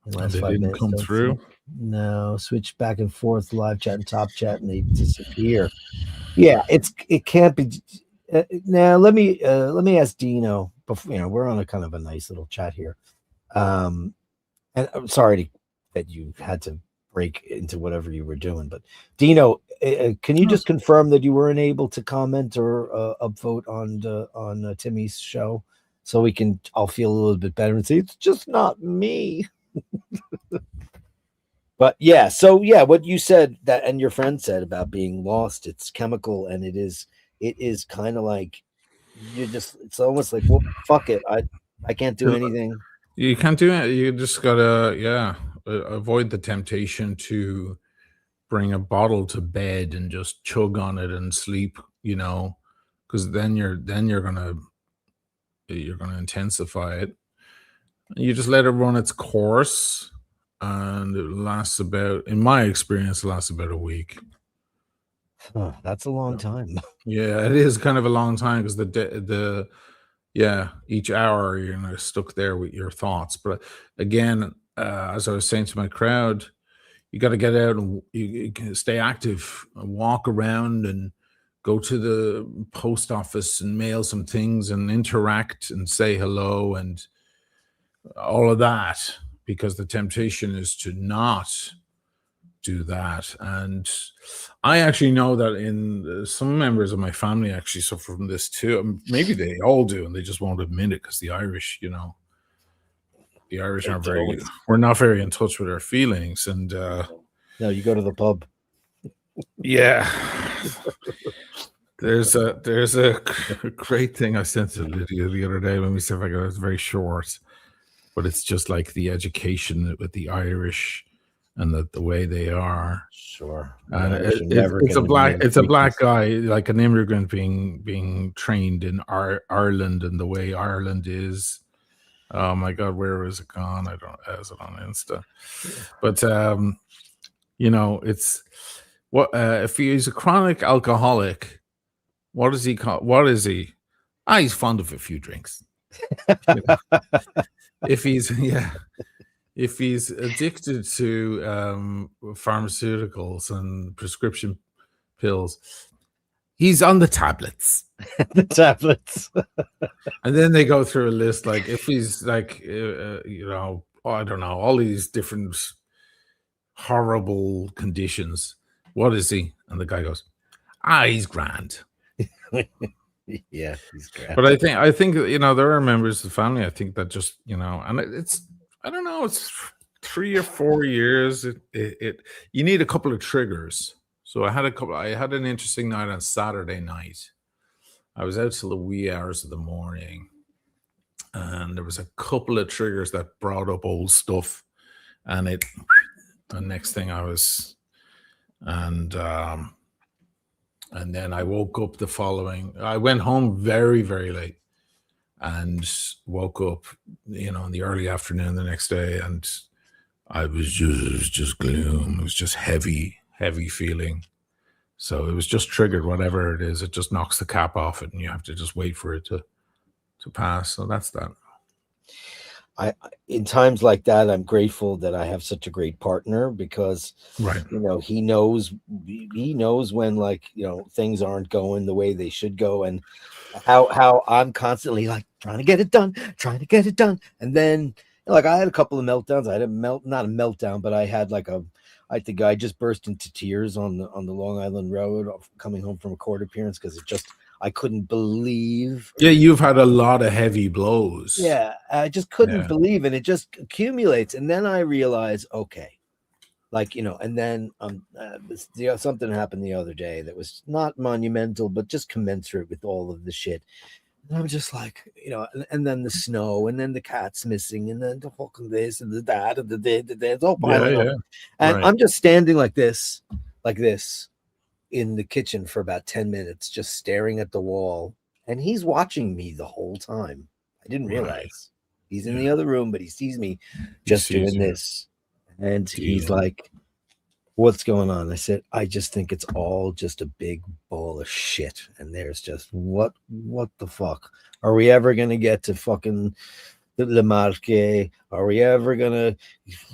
in the last 5 minutes. Come through? No, switch back and forth, live chat and top chat, and they disappear. Yeah, it can't be. Now let me ask Dino. Before, we're on a kind of a nice little chat here, and I'm sorry that you had to break into whatever you were doing, but Dino, can you just confirm that you weren't able to comment or upvote on Timmy's show, so I'll feel a little bit better and say it's just not me. But yeah, so yeah, what you said that and your friend said about being lost, it's chemical, and it is kind of like it's almost like, well, fuck it, I can't do anything. You can't do it. You just gotta avoid the temptation to bring a bottle to bed and just chug on it and sleep, because then you're gonna intensify it. You just let it run its course. And it lasts in my experience, about a week. Oh, that's a long time. Yeah, it is kind of a long time because each hour you're stuck there with your thoughts. But again, as I was saying to my crowd, you got to get out and you can stay active and walk around and go to the post office and mail some things and interact and say hello and all of that. Because the temptation is to not do that. And I actually know that in some members of my family actually suffer from this too. Maybe they all do, and they just won't admit it because the Irish, the Irish we're not very in touch with our feelings. And no, you go to the pub. Yeah. There's a great thing I sent to Lydia the other day. Let me see if I got it. It's very short. But it's just like the education with the Irish and the way they are. Sure. It's a black guy, like an immigrant being trained in Ireland and the way Ireland is. Oh my God, where is it gone? Is it on Insta? But it's what if he's a chronic alcoholic, what is he called? What is he? He's fond of a few drinks. If he's if he's addicted to pharmaceuticals and prescription pills, he's on the tablets. The tablets. And then they go through a list, like if he's like, I don't know, all these different horrible conditions. What is he? And the guy goes, he's grand. Yeah, he's great. But I think there are members of the family. I think that just and it's I don't know. It's 3 or 4 years. You need a couple of triggers. So I had an interesting night on Saturday night. I was out till the wee hours of the morning, and there was a couple of triggers that brought up old stuff, and the next thing I was, and then I woke up I went home very, very late and woke up, in the early afternoon the next day. And it was just gloom. It was just heavy feeling. So it was just triggered, whatever it is. It just knocks the cap off it, and you have to just wait for it to pass. So that's that. In times like that, I'm grateful that I have such a great partner, because Right. he knows when, like, things aren't going the way they should go, and how I'm constantly like trying to get it done, and then like I had a couple of meltdowns. I had not a meltdown, but I had I think I just burst into tears on the Long Island Road coming home from a court appearance, because I couldn't believe. Yeah, you've had a lot of heavy blows. Yeah, I just couldn't believe, and it just accumulates. And then I realized, okay, and then something happened the other day that was not monumental, but just commensurate with all of the shit. And I'm just like, and then the snow, and then the cat's missing, and then the fucking this and the that and it's all piling up. And Right. I'm just standing like this in the kitchen for about 10 minutes, just staring at the wall. And he's watching me the whole time. I didn't realize he's in the other room, but he sees me just doing this. And he's like, what's going on? I said, I just think it's all just a big ball of shit. And there's just what the fuck? Are we ever going to get to fucking the Marque? Are we ever going to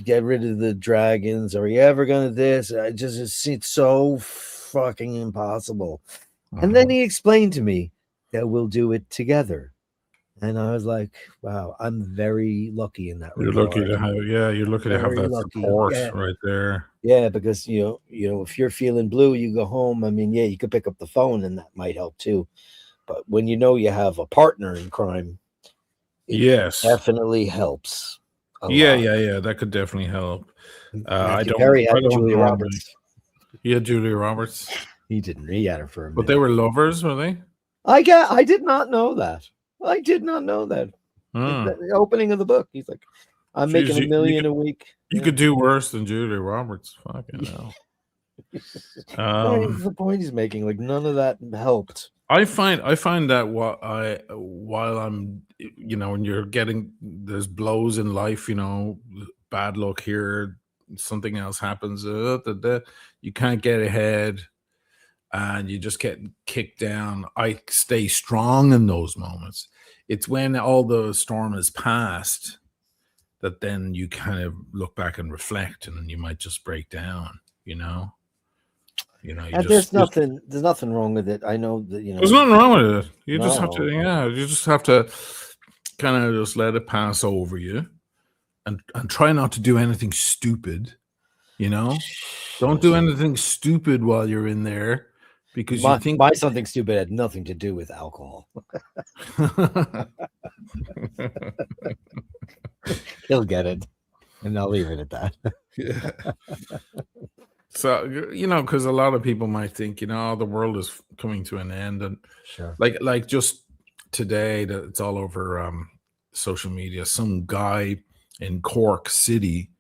get rid of the dragons? Are we ever going to this? It's so fucking impossible. And then he explained to me that we'll do it together. And I was like, wow, I'm very lucky in that regard. You're lucky to have that support right there. Yeah, because if you're feeling blue, you go home. I mean, you could pick up the phone, and that might help too. But when you have a partner in crime, it definitely helps. Yeah, that could definitely help. I don't. Perry had Julia Roberts. He had Julia Roberts. He didn't. He had her for a minute. But they were lovers, were they? I did not know that. I did not know that. The opening of the book, he's like, I'm making $1 million a week. You could do worse than Julia Roberts. Fucking hell. The point he's making, like, none of that helped. I find that while I'm, when you're getting, there's blows in life, bad luck here, something else happens, you can't get ahead, and you just get kicked down. I stay strong in those moments. It's when all the storm has passed that then you kind of look back and reflect, and you might just break down, and there's nothing wrong with it. I know that, there's nothing wrong with it. You just have to kind of just let it pass over you, and try not to do anything stupid. Don't do anything stupid while you're in there, because you think something stupid had nothing to do with alcohol. He'll get it, and I'll leave it at that. Yeah. So, because a lot of people might think, the world is coming to an end, and like just today, that it's all over social media. Some guy in Cork City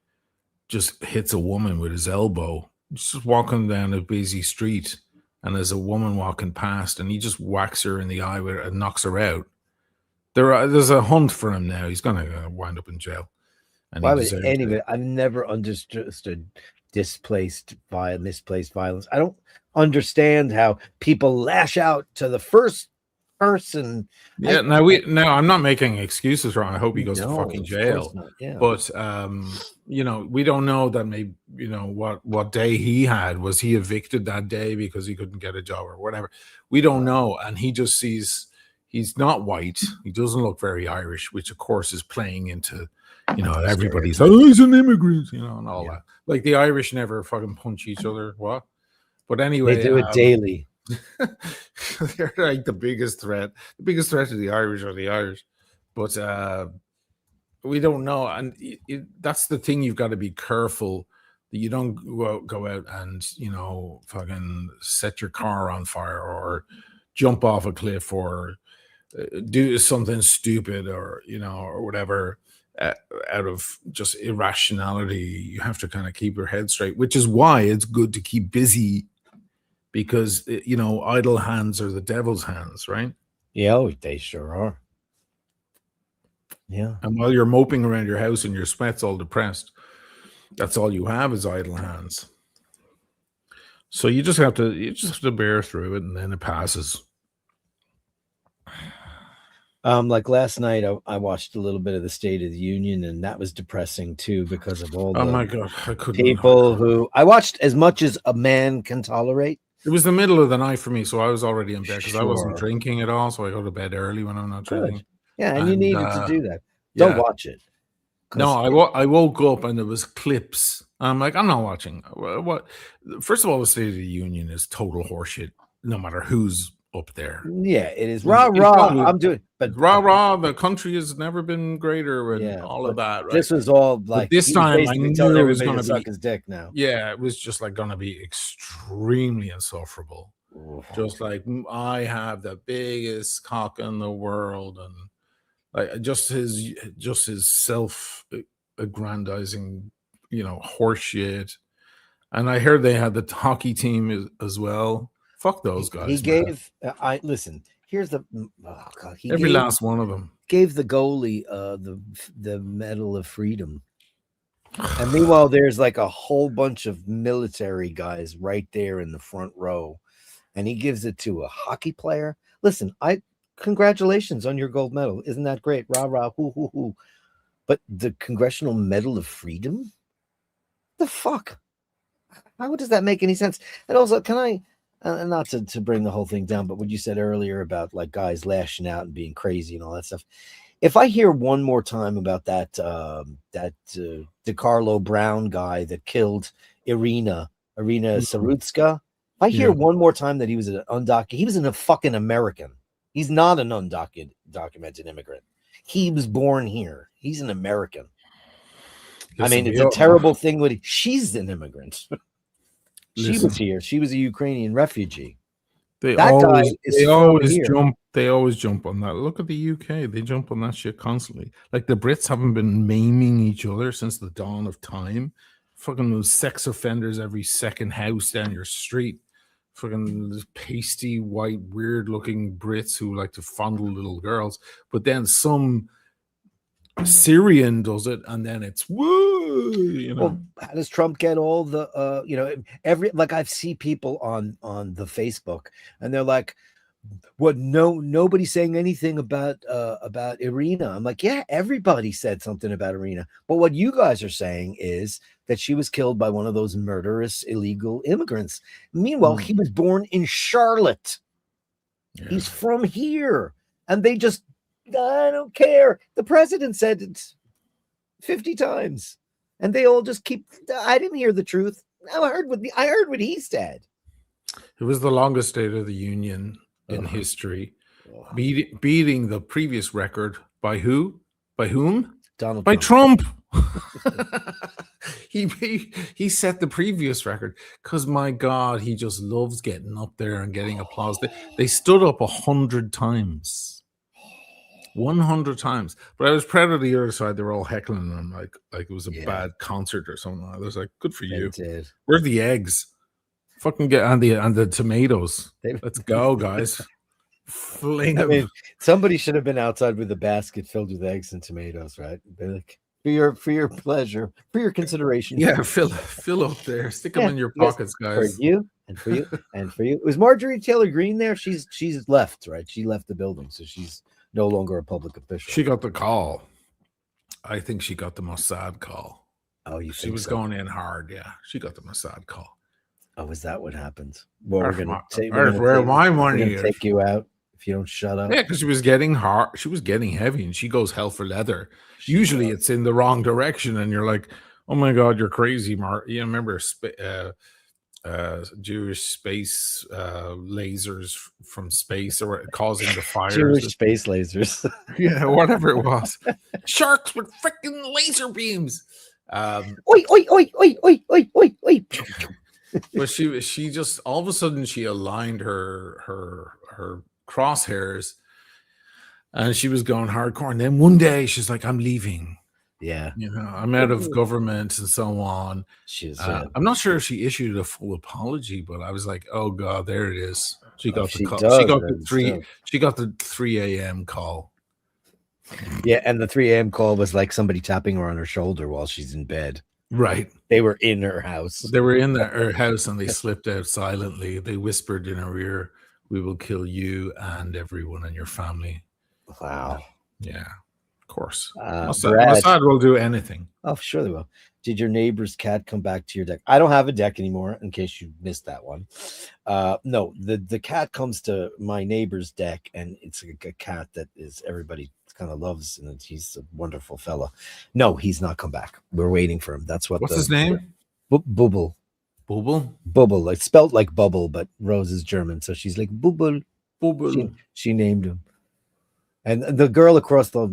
just hits a woman with his elbow, just walking down a busy street, and there's a woman walking past, and he just whacks her in the eye with it and knocks her out. There's a hunt for him now. He's gonna wind up in jail. And I've never understood misplaced violence. I don't understand how people lash out to the first person. Yeah, now I'm not making excuses, Ron. I hope he goes to fucking jail. Yeah. But you know, we don't know that maybe, you know, what day he had. Was he evicted that day because he couldn't get a job or whatever? We don't know. And he just sees he's not white. He doesn't look very Irish, which of course is playing into, you know, everybody's he's an immigrant, you know, and all that. Like the Irish never fucking punch each other. What? But anyway, They do it daily. they're like the biggest threat. The biggest threat to the Irish are the Irish. But we don't know. And that's the thing. You've got to be careful that you don't go out and, you know, fucking set your car on fire or jump off a cliff or do something stupid or, you know, or whatever out of just irrationality. You have to kind of keep your head straight, which is why it's good to keep busy. Because, you know, idle hands are the devil's hands, right? Yeah, they sure are. Yeah. And while you're moping around your house and your sweat's all depressed, that's all you have is idle hands. So you just have to bear through it, and then it passes. Like last night, I watched a little bit of the State of the Union, and that was depressing too because of all the my God, I couldn't. People who I watched as much as a man can tolerate. It was the middle of the night for me, so I was already in bed because I wasn't drinking at all. So I go to bed early when I'm not drinking. Yeah, and you needed to do that. Don't watch it. No, I woke up and there was clips. I'm like, I'm not watching. What? First of all, the State of the Union is total horseshit. No matter who's up there. Yeah, it is rah. I'm doing, but rah. The country has never been greater, and all of that. Right? This was all like this time. I knew it was going to suck his dick now. Yeah, it was just like going to be extremely insufferable. Ooh. Just like I have the biggest cock in the world, and like just his self-aggrandizing, you know, horseshit. And I heard they had the hockey team as well. Fuck those guys. He gave. Listen. Here's the. Oh God. Last one of them gave the goalie the Medal of Freedom. And meanwhile, there's like a whole bunch of military guys right there in the front row, and he gives it to a hockey player. Listen, congratulations on your gold medal. Isn't that great? Rah rah hoo hoo hoo. But the Congressional Medal of Freedom. The fuck. How does that make any sense? And also, can I? Not to bring the whole thing down, but what you said earlier about like guys lashing out and being crazy and all that stuff. If I hear one more time about that DeCarlo Brown guy that killed Irina Sarutska, if I hear one more time that he was an undocumented, he was a fucking American. He's not an undocumented immigrant. He was born here. He's an American. I mean, it's a terrible thing. She's an immigrant. She was here. She was a Ukrainian refugee. They always jump on that. Look at the UK. They jump on that shit constantly. Like the Brits haven't been maiming each other since the dawn of time. Fucking those sex offenders every second house down your street. Fucking those pasty, white, weird looking Brits who like to fondle little girls. But then some Syrian does it, and then it's woo. You know, well, how does Trump get all the you know, every like I've seen people on the Facebook, and they're like, "What? Nobody's saying anything about Irina." I'm like, "Yeah, everybody said something about Irina, but what you guys are saying is that she was killed by one of those murderous illegal immigrants. Meanwhile, he was born in Charlotte. Yeah. He's from here, and they just." I don't care. The president said it 50 times, and they all just keep. I didn't hear the truth. I heard what he said. It was the longest State of the Union in history, beating the previous record by who? By whom? By Trump. He set the previous record because my God, he just loves getting up there and getting applause. They stood up 100 times. 100 times, but I was proud of the other side. They were all heckling them like it was a bad concert or something. I was like, "Good for you." Where's the eggs? Fucking get on the tomatoes. Let's go, guys. Fling them. I mean, somebody should have been outside with a basket filled with eggs and tomatoes, right? Like, for your pleasure, for your consideration. Yeah, fill up there. Stick them Yeah, in your yes, pockets, for guys. you and for you and for you. Was Marjorie Taylor Greene there? She's left, right? She left the building, so she's no longer a public official. She got the call. I think she got the Mossad call. Oh, you She think was so? going in hard. Yeah, she got the Mossad call. Oh, is that what happened? Well, That's we're gonna my- take that's where my money is. take you out if you don't shut up. Yeah, because she was getting hard. She was getting heavy, and she goes hell for leather. Usually, it's in the wrong direction, and you're like, "Oh my god, you're crazy, Mark." You remember Jewish space lasers from space or causing the fires? Jewish space lasers. Yeah, whatever it was. Sharks with freaking laser beams. Oi, oi, oi, oi, oi, oi, oi, oi. But she just all of a sudden she aligned her crosshairs, and she was going hardcore. And then one day she's like, "I'm leaving. Yeah, You know, I'm out of government and so on." she's. I'm not sure if she issued a full apology, but I was like, "Oh God, there it is." She got the she call. does, She got the then, three. still. She got the 3 a.m. call. Yeah, and the 3 a.m. call was like somebody tapping her on her shoulder while she's in bed. Right. They were in her house. They were in her house and they slipped out silently. They whispered in her ear, "We will kill you and everyone in your family." Wow. Yeah, of course. Brad. Mossad will do anything. Oh, sure they will. Did your neighbor's cat come back to your deck? I don't have a deck anymore, in case you missed that one. No, the cat comes to my neighbor's deck, and it's a cat that is everybody kind of loves, and he's a wonderful fella. No, he's not come back. We're waiting for him. That's what. What's his name? Bubble. Bubble. Bubble. It's spelled like bubble, but Rose is German, so she's like Bubble. Bubble. She named him. And the girl across the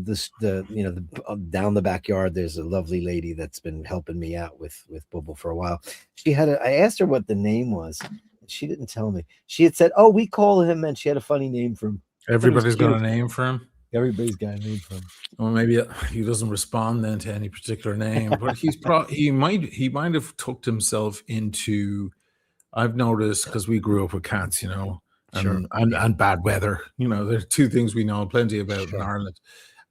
down the backyard, there's a lovely lady that's been helping me out with Bubble for a while. She had I asked her what the name was. She didn't tell me. She had said, "Oh, we call him," and she had a funny name for him. Everybody's got a cute. name for him. Everybody's got a name for him. Well, maybe he doesn't respond then to any particular name, but he might have tucked himself into. I've noticed because we grew up with cats, you know. Sure. And bad weather. You know, there are two things we know plenty about in Ireland.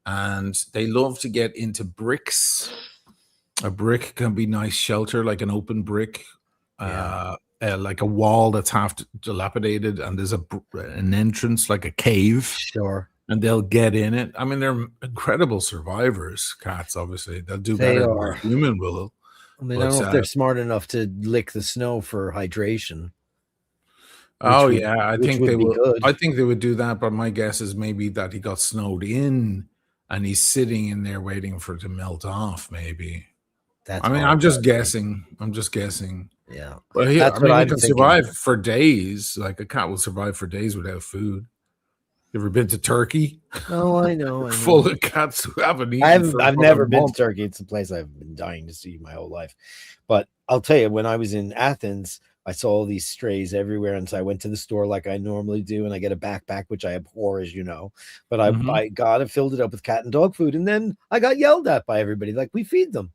And they love to get into bricks. A brick can be nice shelter, like an open brick, like a wall that's half dilapidated, and there's an entrance, like a cave. Sure. And they'll get in it. I mean, they're incredible survivors, cats, obviously. They'll do better than a human will. I mean, I don't know if they're smart enough to lick the snow for hydration. Oh yeah, I think they would. Good. I think they would do that, but my guess is maybe that he got snowed in, and he's sitting in there waiting for it to melt off. Maybe. I'm just guessing. Yeah, but yeah, I mean, he can survive for days. Like a cat will survive for days without food. You ever been to Turkey? Oh, I know. Full of cats who haven't eaten. I've never been to Turkey. It's a place I've been dying to see my whole life. But I'll tell you, when I was in Athens, I saw all these strays everywhere, and so I went to the store like I normally do, and I get a backpack, which I abhor, as you know. But I got it, filled it up with cat and dog food, and then I got yelled at by everybody, like, we feed them.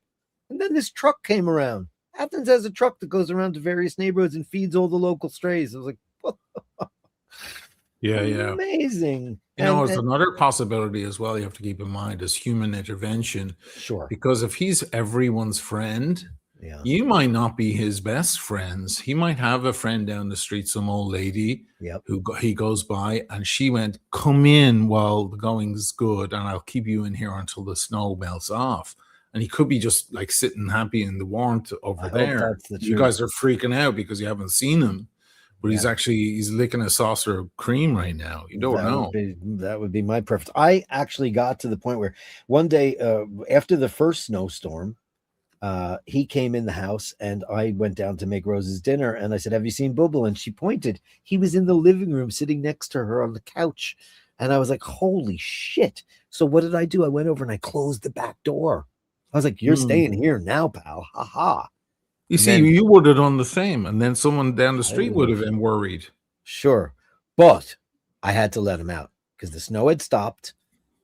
And then this truck came around. Athens has a truck that goes around to various neighborhoods and feeds all the local strays. I was like, yeah, amazing. You know, it's another possibility as well. You have to keep in mind is human intervention. Sure, because if he's everyone's friend. Yeah. You might not be his best friends. He might have a friend down the street, some old lady who he goes by, and she went, "Come in while the going's good, and I'll keep you in here until the snow melts off." And he could be just like sitting happy in the warmth over there. You guys are freaking out because you haven't seen him, but he's licking a saucer of cream right now. You don't know. That would be my preference. I actually got to the point where one day after the first snowstorm, he came in the house, and I went down to make Rose's dinner, and I said, "Have you seen Bubble?" And she pointed. He was in the living room sitting next to her on the couch, and I was like, holy shit. So what did I do? I went over and I closed the back door. I was like, "You're staying here now, pal." Ha ha. You see, you would have done the same, and then someone down the street would have been worried. Sure, but I had to let him out because the snow had stopped,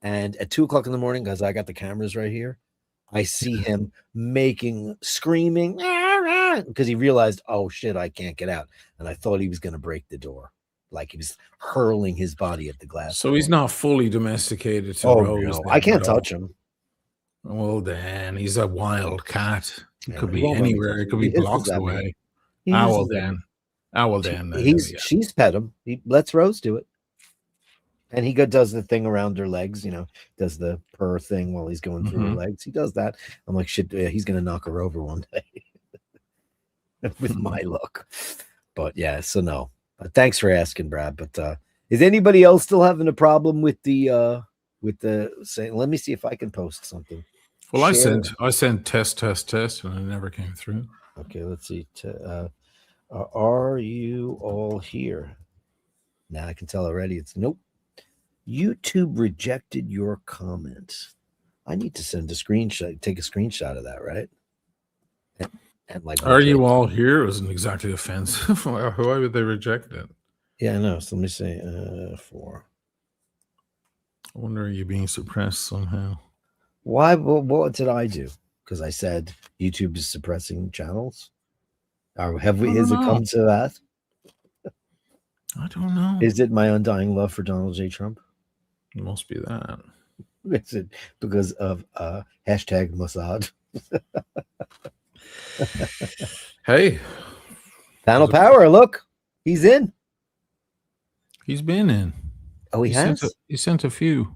and at 2:00 in the morning, because I got the cameras right here, I see him screaming, because he realized, oh shit, I can't get out. And I thought he was going to break the door. Like he was hurling his body at the glass. So he's not fully domesticated to Rose. No, I can't touch him. Well, then he's a wild cat. It Yeah, could he be won't let me anywhere. touch It him. could be He hisses blocks at me. away. He Ah, well hisses at me. then. Ah, well then. She's pet him. He lets Rose do it. And he does the thing around her legs, does the purr thing while he's going through her legs. He does that. I'm like, shit, he's going to knock her over one day with my look. But yeah, so no. Thanks for asking, Brad. But is anybody else still having a problem with the saying? Let me see if I can post something. Well, Share. I sent test, and it never came through. Okay, let's see. Are you all here? Now I can tell already. It's nope. YouTube rejected your comment. I need to send a screenshot, take a screenshot of that, right? And like, are you all here? Isn't exactly offensive. Why would they reject it? Yeah, I know. So let me say 4. I wonder, are you being suppressed somehow? Why? What did I do? Because I said YouTube is suppressing channels. Or have we? Has it come to that? I don't know. Is it my undying love for Donald J. Trump? It must be that. Is it because of hashtag Mossad? Hey, Panel Power, look, he's in. He's been in. Oh, he has? He sent a few.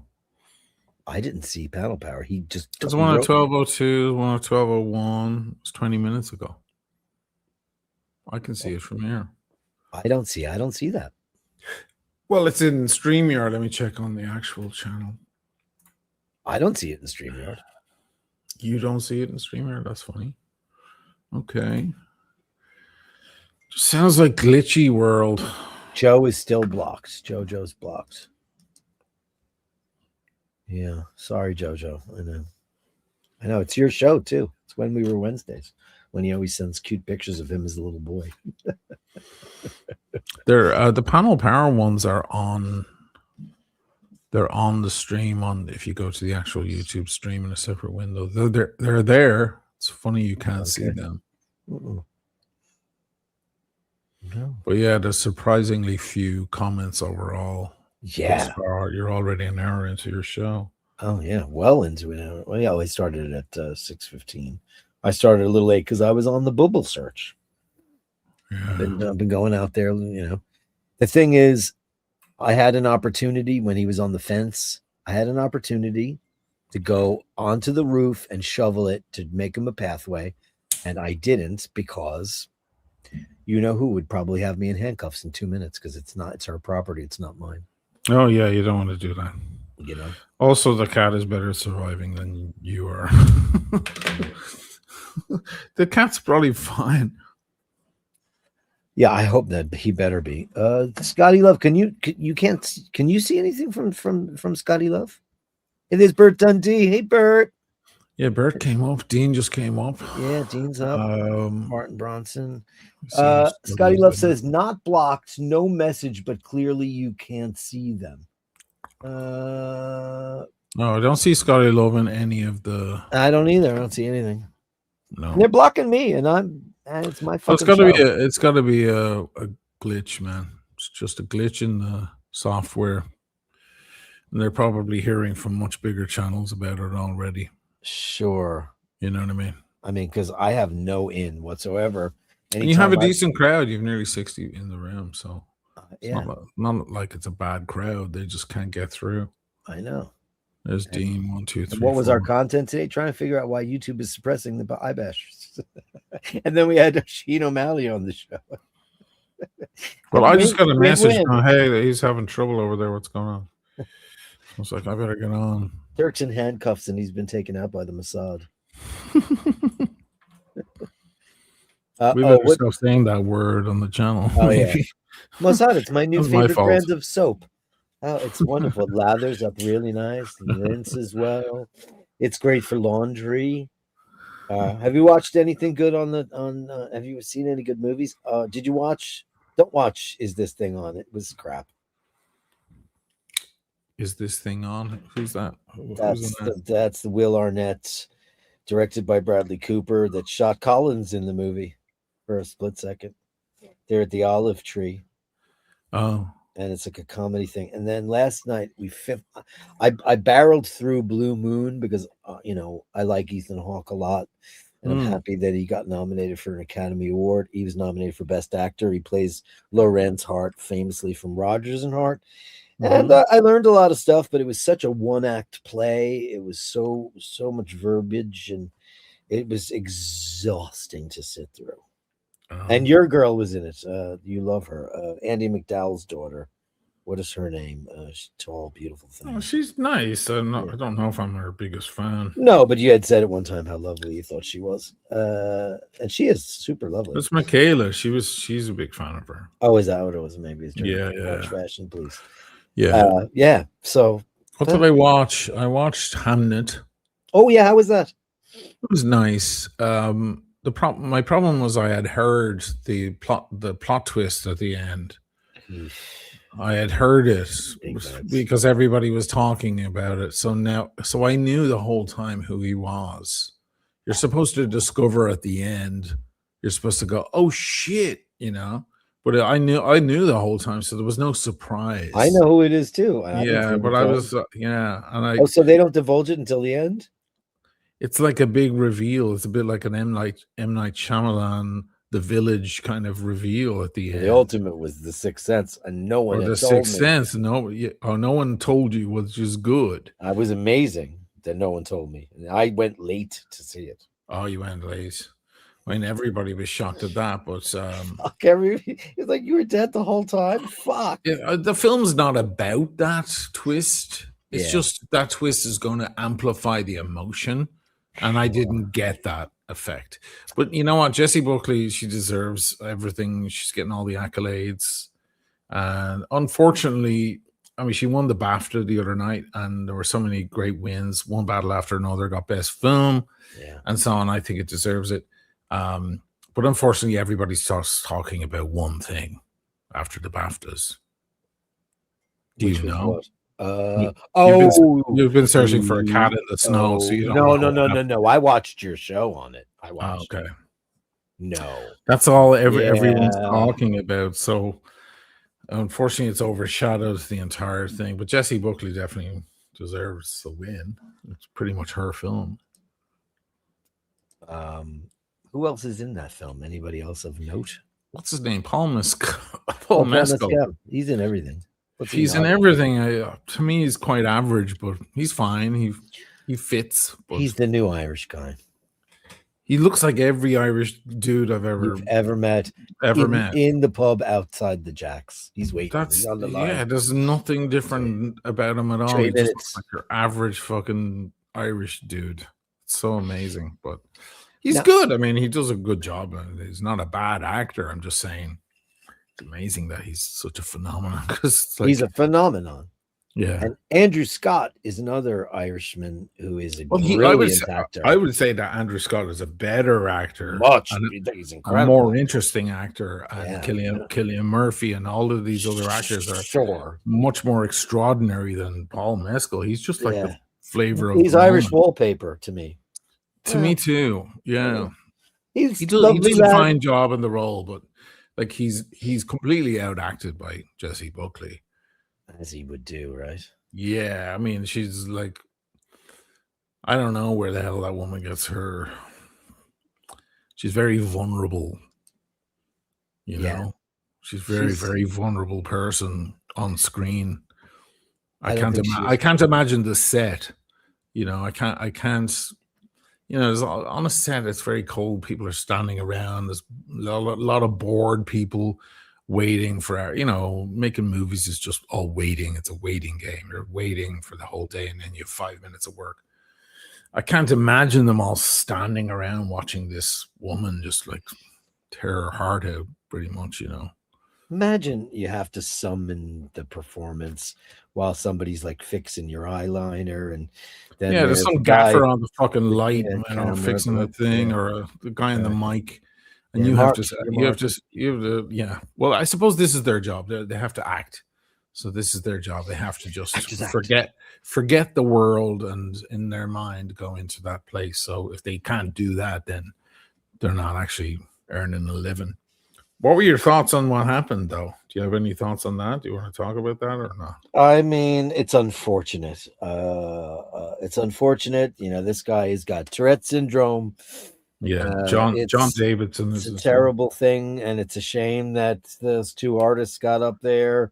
I didn't see Panel Power. He just... There's one at 12:02, one at 12:01. It was 20 minutes ago. I can see it from here. I don't see that. Well, it's in StreamYard. Let me check on the actual channel. I don't see it in StreamYard. You don't see it in StreamYard? That's funny. Okay. Just sounds like glitchy world. Joe is still blocked. JoJo's blocked. Yeah. Sorry, JoJo. I know. It's your show, too. It's when we were Wednesdays, when he always sends cute pictures of him as a little boy. They're the Panel Power ones are on. They're on the stream. If you go to the actual YouTube stream in a separate window, they're there. It's funny you can't see them. No. But yeah, there's surprisingly few comments overall. Yeah. You're already an hour into your show. Oh yeah, well into an hour. Well, yeah, I started at 6:15. I started a little late because I was on the Bubble search. Yeah. I've been going out there. The thing is, I had an opportunity when he was on the fence. I had an opportunity to go onto the roof and shovel it to make him a pathway, and I didn't because who would probably have me in handcuffs in 2 minutes because it's her property. It's not mine. Oh yeah, you don't want to do that. Also, the cat is better surviving than you are. The cat's probably fine. Yeah, I hope that he better be. Scotty Love, can you see anything from Scotty Love? Hey, there's Bert Dundee. Hey, Bert. Yeah, Bert came up. Dean just came up. Yeah, Dean's up. Martin Bronson. Seems Scotty Love says not blocked, no message, but clearly you can't see them. No, I don't see Scotty Love in any of the. I don't either. I don't see anything. No, they're blocking me, and it's my fucking. It's got to be a glitch, man. It's just a glitch in the software, and they're probably hearing from much bigger channels about it already. Sure, you know what I mean. Because I have no in whatsoever. And you have a decent crowd. You've nearly 60 in the room, so it's yeah, not like it's a bad crowd. They just can't get through. I know. There's Dean 1, 2, 3. What was our content today? Trying to figure out why YouTube is suppressing the iBashers. And then we had Sheen O'Malley on the show. Well, I just got a message from, hey, he's having trouble over there. What's going on? I was like, I better get on. Dirk's in handcuffs and he's been taken out by the Mossad. We better stop saying that word on the channel. Oh, yeah. Mossad, it's my new favorite brand of soap. Oh, it's wonderful. It lathers up really nice. Rinses well. It's great for laundry. Have you watched anything good have you seen any good movies? Did you watch? Don't watch Is This Thing On? It was crap. Is This Thing On? Who's that? That's the Will Arnett, directed by Bradley Cooper, that shot Collins in the movie for a split second. They're at the olive tree. Oh. and it's like a comedy thing. And then last night I barreled through Blue Moon because I like Ethan Hawke a lot, and I'm happy that he got nominated for an Academy Award. He was nominated for Best Actor. He plays Lorenz Hart, famously from Rodgers and Hart. And I learned a lot of stuff, but it was such a one-act play. It was so much verbiage, and it was exhausting to sit through. And your girl was in it. You love her. Andy McDowell's daughter. What is her name? She's tall, beautiful thing. Oh, she's nice. I don't know if I'm her biggest fan. No, but you had said at one time how lovely you thought she was. And she is super lovely. It's Michaela. She's a big fan of her. Oh, is that what it was? Maybe it's yeah. Fashion Police. Yeah. Yeah. So what did I watch? I watched Hamnet. Oh yeah, how was that? It was nice. My problem was I had heard the plot twist at the end. I had heard it because everybody was talking about it. So I knew the whole time who he was. You're supposed to discover at the end. You're supposed to go, oh shit, But I knew the whole time, so there was no surprise. I know who it is too. But I was and so they don't divulge it until the end. It's like a big reveal. It's a bit like an M. Night Shyamalan, The Village kind of reveal at the end. The ultimate was The Sixth Sense, and no one. Or The Sixth Sense. No one told you, which is good. I was amazing that no one told me, and I went late to see it. Oh, you went late. I mean, everybody was shocked at that, but it's like you were dead the whole time. Fuck. Yeah, the film's not about that twist. It's just that twist is going to amplify the emotion. And I didn't get that effect. But you know what? Jessie Buckley, she deserves everything. She's getting all the accolades. And unfortunately, I mean, she won the BAFTA the other night, and there were so many great wins. One battle after another, got best film, and so on. I think it deserves it. But unfortunately, everybody starts talking about one thing after the BAFTAs. Do you know? You've been searching for a cat in the snow. So you don't no. I watched your show on it. I watched. Okay. No, that's all everyone's talking about. So unfortunately, it's overshadowed the entire thing. But Jessie Buckley definitely deserves the win. It's pretty much her film. Who else is in that film? Anybody else of note? What's his name? Paul Mescal. He's in everything. He's in everything. To me, he's quite average, but he's fine. He fits. He's the new Irish guy. He looks like every Irish dude I've ever met. In the pub outside the Jacks. He's waiting. He's on the line. There's nothing different about him at all. He just looks like your average fucking Irish dude. It's so amazing, but he's good. I mean, he does a good job. He's not a bad actor. I'm just saying. Amazing that he's such a phenomenon, because he's a phenomenon. Yeah. And Andrew Scott is another Irishman who is a brilliant actor. I would say that Andrew Scott is a better actor, he's incredible, a more interesting actor, and Cillian Murphy and all of these other actors are much more extraordinary than Paul Mescal. He's just like the flavor of Irish wallpaper to me. To me too. Yeah. He does a fine job in the role, but like he's completely outacted by Jessie Buckley. As he would do, right? Yeah, I mean, she's like, I don't know where the hell that woman gets her. She's very vulnerable. You know? She's very vulnerable person on screen. I can't imagine the set. I can't. On a set, it's very cold. People are standing around. There's a lot of bored people waiting for, making movies is just all waiting. It's a waiting game. You're waiting for the whole day, and then you have 5 minutes of work. I can't imagine them all standing around watching this woman just like tear her heart out, pretty much, Imagine you have to summon the performance while somebody's like fixing your eyeliner, and then there's some gaffer on the fucking light, fixing the thing, or the guy on the mic, and you have to. Well, I suppose this is their job. They have to act, so this is their job. They have to just forget the world, and in their mind go into that place. So if they can't do that, then they're not actually earning a living. What were your thoughts on what happened, though? Do you have any thoughts on that? Do you want to talk about that or not? I mean, it's unfortunate. It's unfortunate. You know, this guy has got Tourette syndrome. Yeah, John Davidson It's is a terrible thing, and it's a shame that those two artists got up there.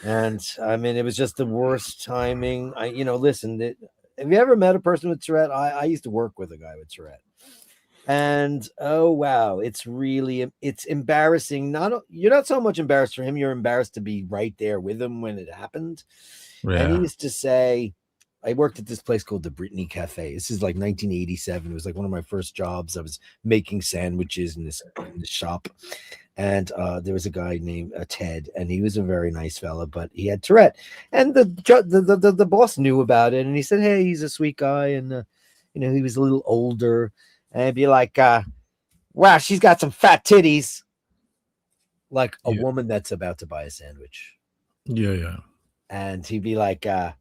And I mean, it was just the worst timing. Listen, have you ever met a person with Tourette? I used to work with a guy with Tourette. And oh wow, it's embarrassing. You're not so much embarrassed for him, you're embarrassed to be right there with him when it happened. Yeah. And he used to say, I worked at this place called the Brittany Cafe. This is like 1987. It was like one of my first jobs. I was making sandwiches in this shop. And there was a guy named Ted, and he was a very nice fella, but he had Tourette. And the boss knew about it, and he said, "Hey, he's a sweet guy, and he was a little older." And I'd be like, "Wow, she's got some fat titties," like a woman that's about to buy a sandwich. Yeah. And he'd be like, "Yeah,"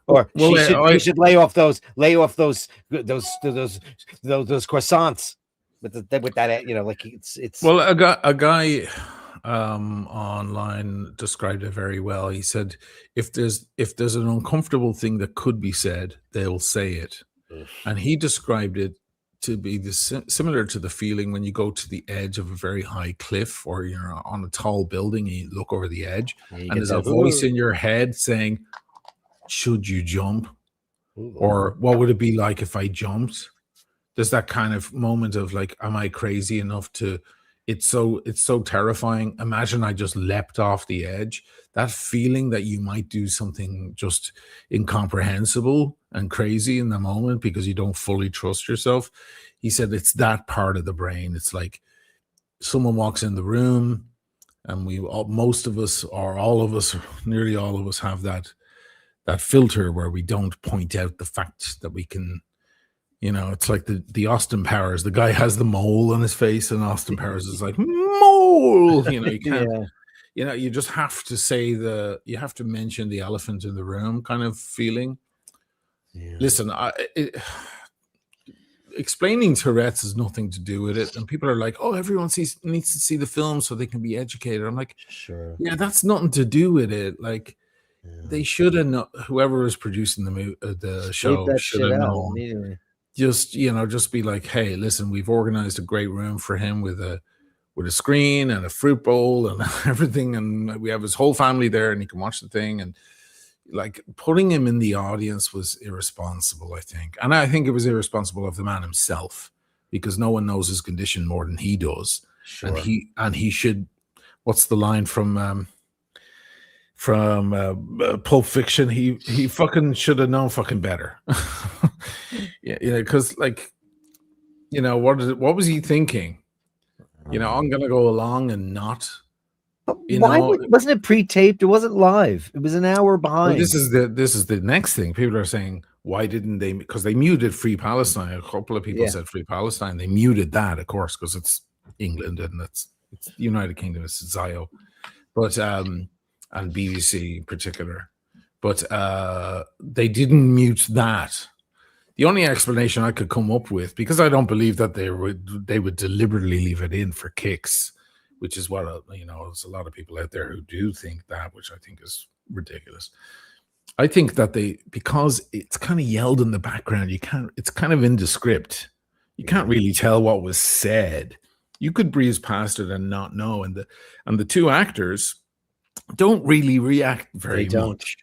or well, she should lay off those croissants. With that, like it's well, a guy online described it very well. He said, if there's an uncomfortable thing that could be said, they'll say it. And he described it to be similar to the feeling when you go to the edge of a very high cliff, or you're on a tall building and you look over the edge, and there's a voice in your head saying, "Should you jump?" Or "What would it be like if I jumped?" There's that kind of moment of like, am I crazy enough to, it's so terrifying. Imagine I just leapt off the edge. That feeling that you might do something just incomprehensible and crazy in the moment because you don't fully trust yourself. He said it's that part of the brain. It's like someone walks in the room and most of us, or all of us, nearly all of us have that filter where we don't point out the fact that we can. It's like the Austin Powers. The guy has the mole on his face, and Austin Powers is like, mole. You can't. You just have to say you have to mention the elephant in the room kind of feeling. Yeah. Listen, explaining Tourette's has nothing to do with it, and people are like, "Oh, everyone needs to see the film so they can be educated." I'm like, sure, yeah, that's nothing to do with it. Like. Yeah. They should have known. Whoever was producing the show should have known. Immediately. Just be like, hey, listen, we've organized a great room for him with a screen and a fruit bowl and everything, and we have his whole family there, and he can watch the thing. And like putting him in the audience was irresponsible, I think, and I think it was irresponsible of the man himself because no one knows his condition more than he does. Sure. And he should. What's the line from Pulp Fiction? He fucking should have known fucking better. Yeah, because like, what was he thinking? I'm gonna go along and not. Wasn't it pre-taped? It wasn't live. It was an hour behind. Well, this is the next thing. People are saying, why didn't they? Because they muted Free Palestine. A couple of people said Free Palestine. They muted that, of course, because it's England and it's United Kingdom. It's Zio, but and BBC in particular, but they didn't mute that. The only explanation I could come up with, because I don't believe that they would deliberately leave it in for kicks, which is what there's a lot of people out there who do think that, which I think is ridiculous. I think that because it's kind of yelled in the background, it's kind of in the script. You can't really tell what was said. You could breeze past it and not know. And the two actors don't really react very much.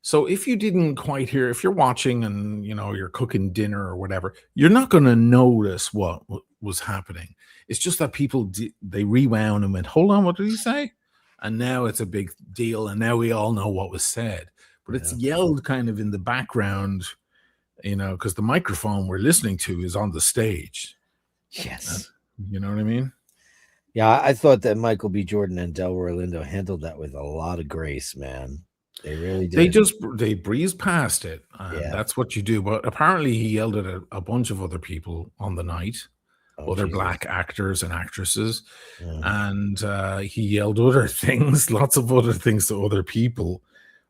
So if you didn't quite hear, if you're watching and you're cooking dinner or whatever, you're not going to notice what was happening. It's just that people they rewound and went, "Hold on, what did he say?" And now it's a big deal, and now we all know what was said. But it's yelled kind of in the background, because the microphone we're listening to is on the stage. Yes, you know what I mean. Yeah, I thought that Michael B. Jordan and Delroy Lindo handled that with a lot of grace, man. They really did. They breezed past it. And that's what you do. But apparently he yelled at a bunch of other people on the night, other black actors and actresses. And he yelled other things, lots of other things to other people.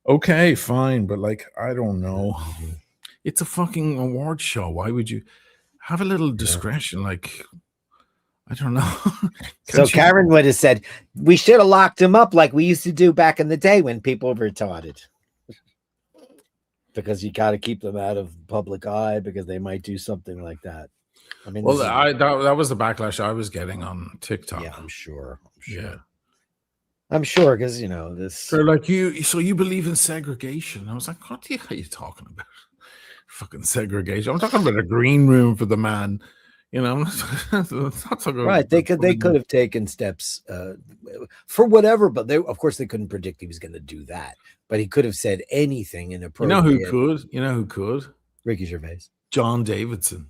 Okay, fine. But like, I don't know. It's a fucking award show. Why would you have a little discretion? Like, I don't know. So Karen would have said, we should have locked him up like we used to do back in the day when people were retarded. Because you got to keep them out of public eye because they might do something like that. I mean, well, that was the backlash I was getting on TikTok. Yeah, I'm sure. Yeah. I'm sure because this. They're like, so you believe in segregation? I was like, what are you talking about? Fucking segregation. I'm talking about a green room for the man. I'm not talking right. They could have taken steps for whatever, but of course they couldn't predict he was going to do that. But he could have said anything inappropriate. You know who could? Ricky Gervais. John Davidson.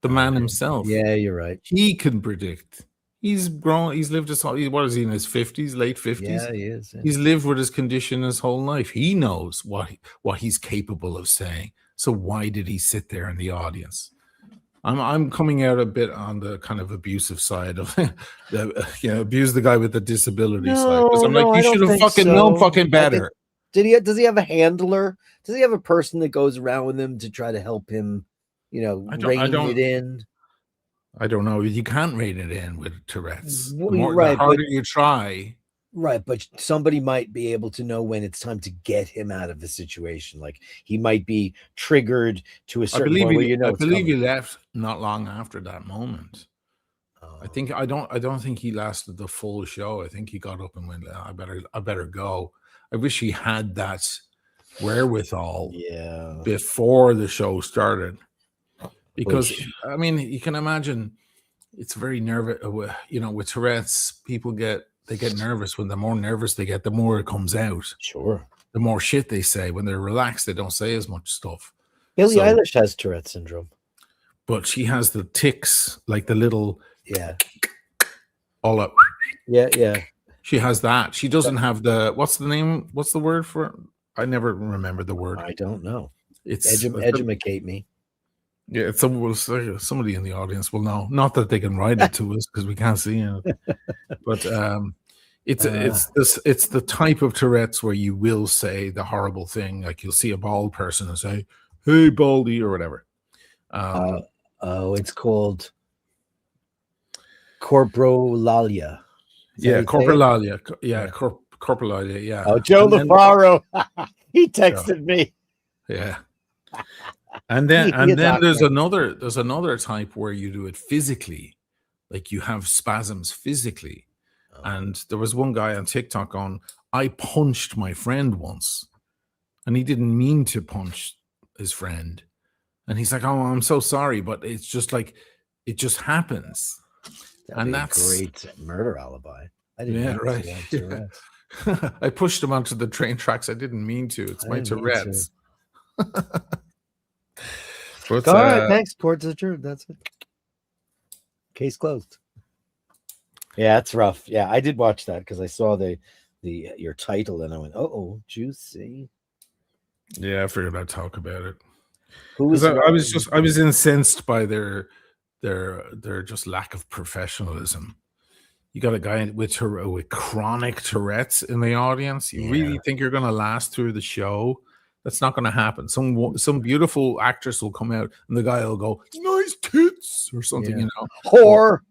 The man himself. Yeah, you're right. He can predict. He's grown. He's lived his whole. What is he in his 50s, late 50s? Yeah, he is. Yeah. He's lived with his condition his whole life. He knows what he's capable of saying. So why did he sit there in the audience? I'm coming out a bit on the kind of abusive side of abuse the guy with the disability side. Because I'm like, you should have fucking known fucking better. Does he have a handler? Does he have a person that goes around with him to try to help him? Rein it in. I don't know. You can't rein it in with Tourette's. The harder you try. Right, but somebody might be able to know when it's time to get him out of the situation. Like he might be triggered to a certain point where I believe he left not long after that moment. I don't think he lasted the full show. I think he got up and went, I better go. I wish he had that wherewithal before the show started. Because I mean, you can imagine it's very nervous. With Tourette's, people get nervous. When the more nervous they get, the more it comes out. Sure. The more shit they say. When they're relaxed, they don't say as much stuff. Billie Eilish has Tourette's syndrome, but she has the tics, like the little all up. Yeah. She has that. She doesn't have the what's the name? What's the word for it? I never remember the word. I don't know. It's educate me. Yeah, somebody in the audience will know. Not that they can write it to us because we can't see it. But it's the type of Tourette's where you will say the horrible thing, like you'll see a bald person and say, "Hey, baldy," or whatever. It's called corporalalia. Corporalalia. Corporalalia. Yeah. Oh, Joe LaFaro. He texted me. Yeah. And then there's another type where you do it physically, like you have spasms physically. And there was one guy on TikTok I punched my friend once, and he didn't mean to punch his friend, and he's like, "Oh, I'm so sorry," but it's just like it just happens. That's a great murder alibi. I didn't right. Yeah. I pushed him onto the train tracks. I didn't mean to. It's my Tourette's. All right, thanks. Court's adjourned. That's it. Case closed. Yeah, it's rough. Yeah, I did watch that because I saw your title and I went, "Oh, juicy." Yeah, I figured I'd talk about it. I was incensed by their just lack of professionalism. You got a guy with chronic Tourette's in the audience. You really think you're going to last through the show? That's not going to happen. Some beautiful actress will come out and the guy will go, "Nice tits," or something, or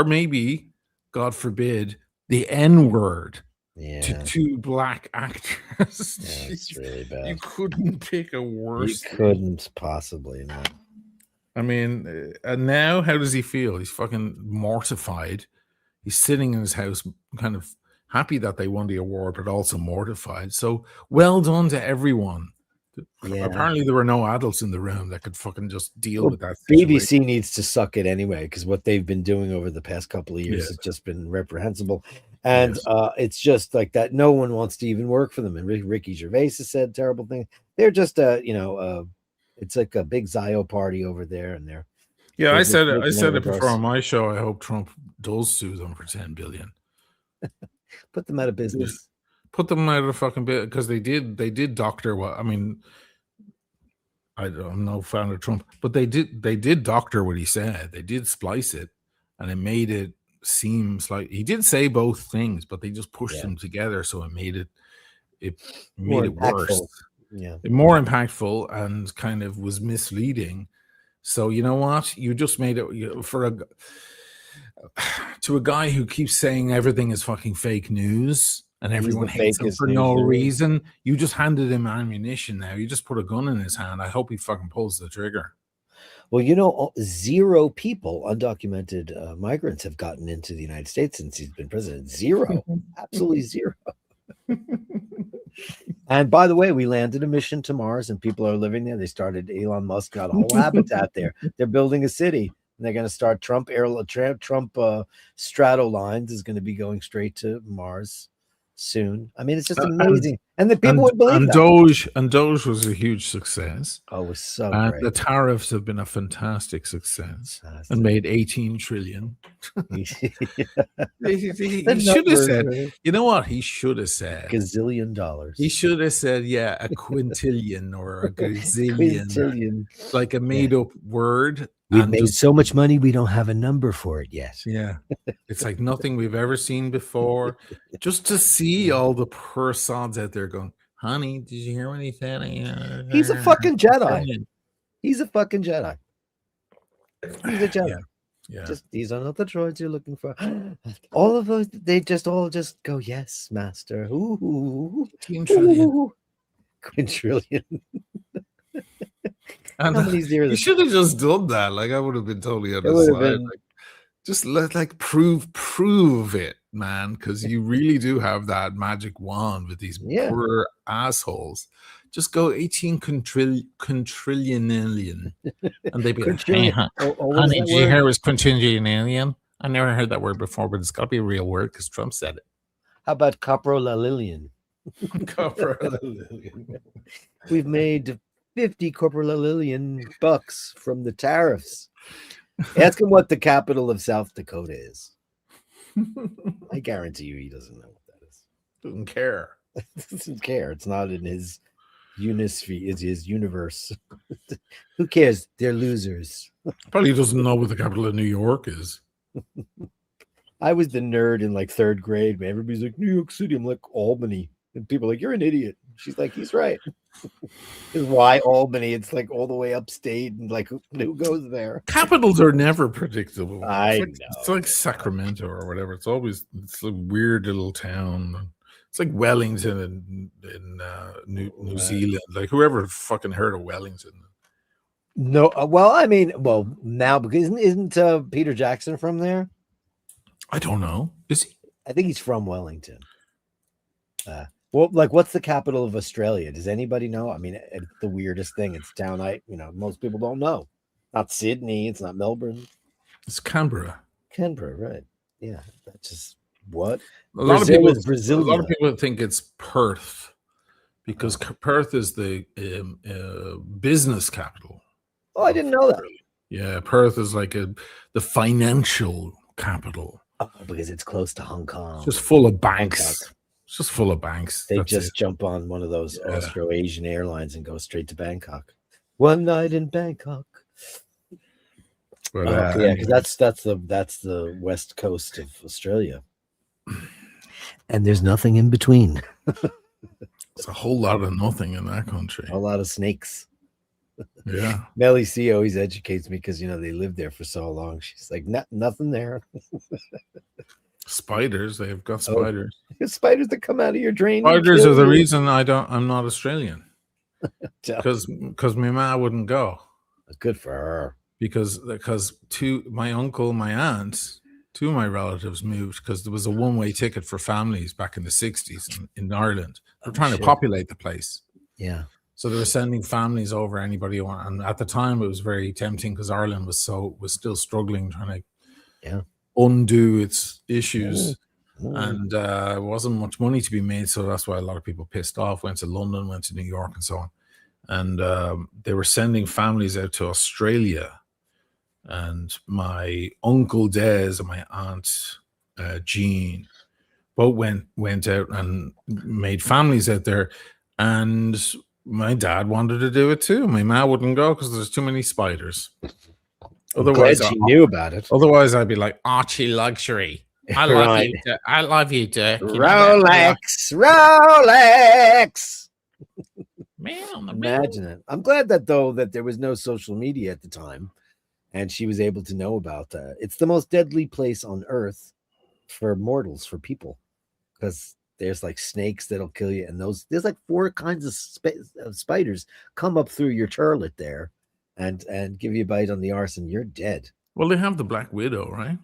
maybe, God forbid, the N-word to two black actors. Yeah, it's really bad. You couldn't pick a worse. You couldn't possibly, no. I mean, and now how does he feel? He's fucking mortified. He's sitting in his house, kind of happy that they won the award, but also mortified. So well done to everyone. Yeah. Apparently there were no adults in the room that could fucking just deal with that situation. BBC needs to suck it anyway, because what they've been doing over the past couple of years has just been reprehensible. And it's just like that. No one wants to even work for them. And Ricky Gervais has said terrible things. They're just it's like a big Zio party over there, and I said it before on my show. I hope Trump does sue them for $10 billion. Put them out of business. Put them out of fucking bit, because they did doctor what I mean. I'm no fan of Trump, but they did doctor what he said. They did splice it, and it made it seem like he did say both things, but they just pushed them together, so it made it worse. Yeah, more impactful, and kind of was misleading. So you know what? You just made it to a guy who keeps saying everything is fucking fake news and He's everyone the hates him fakest for news no there is. reason. You just handed him ammunition now. You just put a gun in his hand. I hope he fucking pulls the trigger. Well, you know, 0 people, undocumented migrants, have gotten into the United States since he's been president. 0, absolutely 0. And by the way, we landed a mission to Mars, and people are living there. They started. Elon Musk got a whole habitat there. They're building a city, and they're going to start Trump strato lines is going to be going straight to Mars soon. I mean, it's just amazing, and the people would believe that. Doge was a huge success. Oh, it was so And great. the tariffs have been a fantastic success Fantastic. and made 18 trillion. He The should have numbers, said, right? you know what? He should have said, Gazillion dollars. he should have said, yeah, a quintillion or a gazillion, Quintillion. like a made up word. We've and made just- so much money, we don't have a number for it yet. yeah, it's like nothing we've ever seen before. Just to see all the poor sods out there going, honey, did you hear what he said? He's a fucking Jedi. He's a fucking Jedi. He's a Jedi. Yeah. Just these are not the droids you're looking for. All of those, they just all just go, yes, master. Ooh, 18 trillion. ooh. Quintillion. And How many you zeros? should have just done that. Like I would have been totally on It the would have side. been- Like, just like prove it, man, because you really do have that magic wand with these Yeah. poor assholes. Just go 18 quintrillionillion, and they'd be like, hey, Quintillion. What is honey, that did you word? hear it was quintillion? I never heard that word before, but it's got to be a real word because Trump said it. How about coprolillion? We've made 50 coprolillion bucks from the tariffs. Ask him what the capital of South Dakota is. I guarantee you he doesn't know what that is. Doesn't care. Doesn't care. It's not in his unisphere, it's his universe. Who cares? They're losers. Probably doesn't know what the capital of New York is. I was the nerd in like 3rd grade, man. Everybody's like, New York City. I'm like, Albany. And people are like, you're an idiot. She's like, he's right. Is why Albany? It's like all the way upstate, and like who goes there? Capitals are never predictable. I It's know. like Sacramento or whatever. It's a weird little town. It's like Wellington in New Zealand. Like whoever fucking heard of Wellington. No, well, I mean, now because isn't Peter Jackson from there? I don't know. Is he? I think he's from Wellington. Well, like, what's the capital of Australia? Does anybody know? I mean, it's the weirdest thing. It's town most people don't know. Not Sydney. It's not Melbourne. It's Canberra. Canberra, right? Yeah, that's just what. A lot Brazil is of Brasilia. people think it's Perth because Perth is the business capital. Oh, I didn't know that. Yeah, Perth is like the financial capital. Oh, because it's close to Hong Kong. It's just full of banks. Bangkok. It's just full of banks. They That's just it. jump on one of those Yeah. Austro-Asian airlines and go straight to Bangkok. One night in Bangkok. But, Yeah, because that's the west coast of Australia, and there's nothing in between. it's a whole lot of nothing in that country. A lot of snakes. Yeah. Melly C always educates me because they lived there for so long. She's like, nothing there. Spiders. They've got Oh. spiders. Spiders that come out of your drain. and Spiders kill are the you. reason I'm not Australian. Tell- Because my ma wouldn't go. Good for her. Because my uncle, my aunt, two of my relatives moved because there was a one-way ticket for families back in the 60s in Ireland. They're trying shit. to populate the place. Yeah. So they were sending families over, anybody who wanted. And at the time it was very tempting because Ireland was still struggling, trying to undo its issues. And there wasn't much money to be made, so that's why a lot of people pissed off, went to London, went to New York and so on. And they were sending families out to Australia. And my uncle Des and my aunt Jean both went out and made families out there. And my dad wanted to do it too. My ma wouldn't go because there's too many spiders. I'm glad she knew about it. Otherwise, I'd be like, Archie luxury. I love Right. you, Dirk. I love you, Dirk. You know that? Rolex. Man on the Imagine it. I'm glad that there was no social media at the time, and she was able to know about that. It's the most deadly place on earth for mortals, for people, because there's like snakes that'll kill you, and there's like 4 kinds of spiders come up through your turlet there, and give you a bite on the arse, and you're dead. Well, they have the Black Widow, right?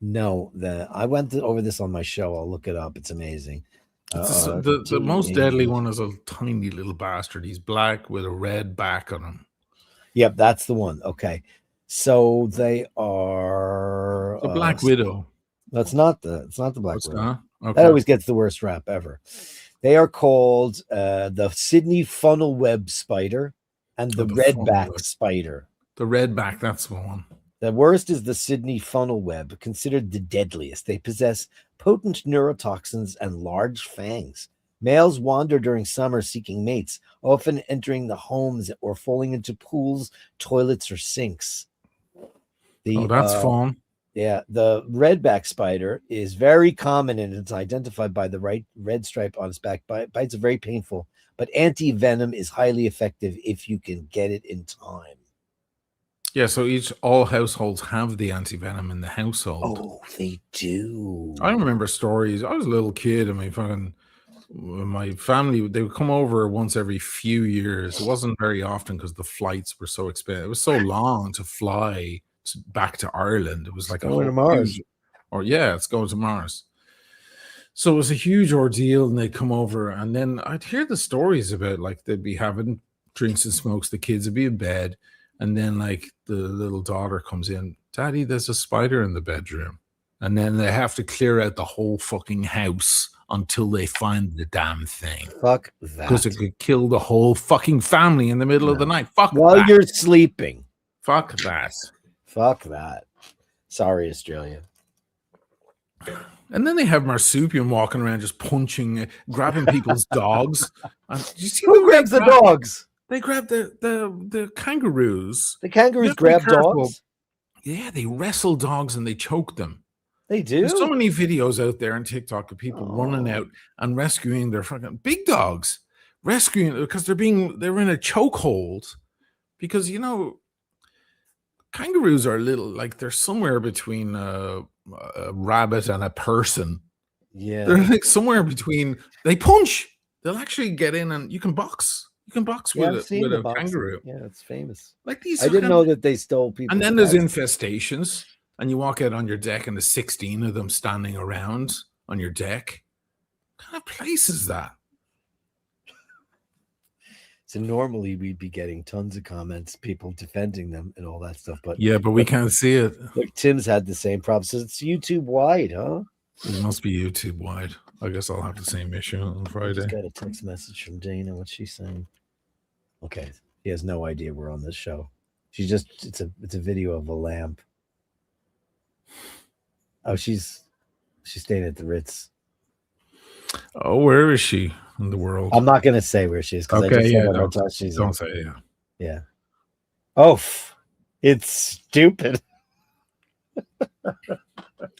No, I went over this on my show. I'll look it up. It's amazing. The most deadly one is a tiny little bastard. He's black with a red back on him. Yep, that's the one. Okay, so they are The Black Widow. That's not the Black It's Widow. not? Okay. That always gets the worst rap ever. They are called the Sydney funnel web spider and the redback spider. The redback, that's the one. The worst is the Sydney funnel web, considered the deadliest. They possess potent neurotoxins and large fangs. Males wander during summer seeking mates, often entering the homes or falling into pools, toilets, or sinks. That's fun. Yeah, the redback spider is very common, and it's identified by the red stripe on its back. Bites are very painful, but anti-venom is highly effective if you can get it in time. Yeah, so all households have the anti-venom in the household. Oh, they do. I remember stories. I was a little kid, and my family, they would come over once every few years. It wasn't very often because the flights were so expensive. It was so long to fly back to Ireland. It was like going to Mars. It's going to Mars. So it was a huge ordeal, and they'd come over, and then I'd hear the stories about like they'd be having drinks and smokes. The kids would be in bed. And then, like, the little daughter comes in, Daddy, there's a spider in the bedroom. And then they have to clear out the whole fucking house until they find the damn thing. Fuck that. Because it could kill the whole fucking family in the middle of the night. Fuck While that. you're sleeping. Fuck that. Fuck that. Sorry, Australia. And then they have marsupial walking around just punching, grabbing people's dogs. You see Who grabs the dogs? They grab the kangaroos. The kangaroos grab dogs? Yeah, they wrestle dogs and they choke them. They do? There's so many videos out there on TikTok of people running out and rescuing their fucking big dogs. Rescuing because they're in a chokehold. Because, kangaroos are they're somewhere between a rabbit and a person. Yeah. They're like somewhere between, they punch. They'll actually get in and you can box. You can box with a kangaroo. Yeah, it's famous. Like these. I didn't know that they stole people. And then there's infestations, and you walk out on your deck, and there's 16 of them standing around on your deck. What kind of place is that? So normally we'd be getting tons of comments, people defending them and all that stuff. But we can't see it. Look, Tim's had the same problem. So it's YouTube wide, huh? It must be YouTube wide. I guess I'll have the same issue on Friday. I just got a text message from Dana. What's she saying? Okay, he has no idea we're on this show. It's a video of a lamp. Oh, she's staying at the Ritz. Oh, where is she in the world? I'm not gonna say where she is because I just said what hotel she's in. Don't say yeah. Yeah. Oh, it's stupid.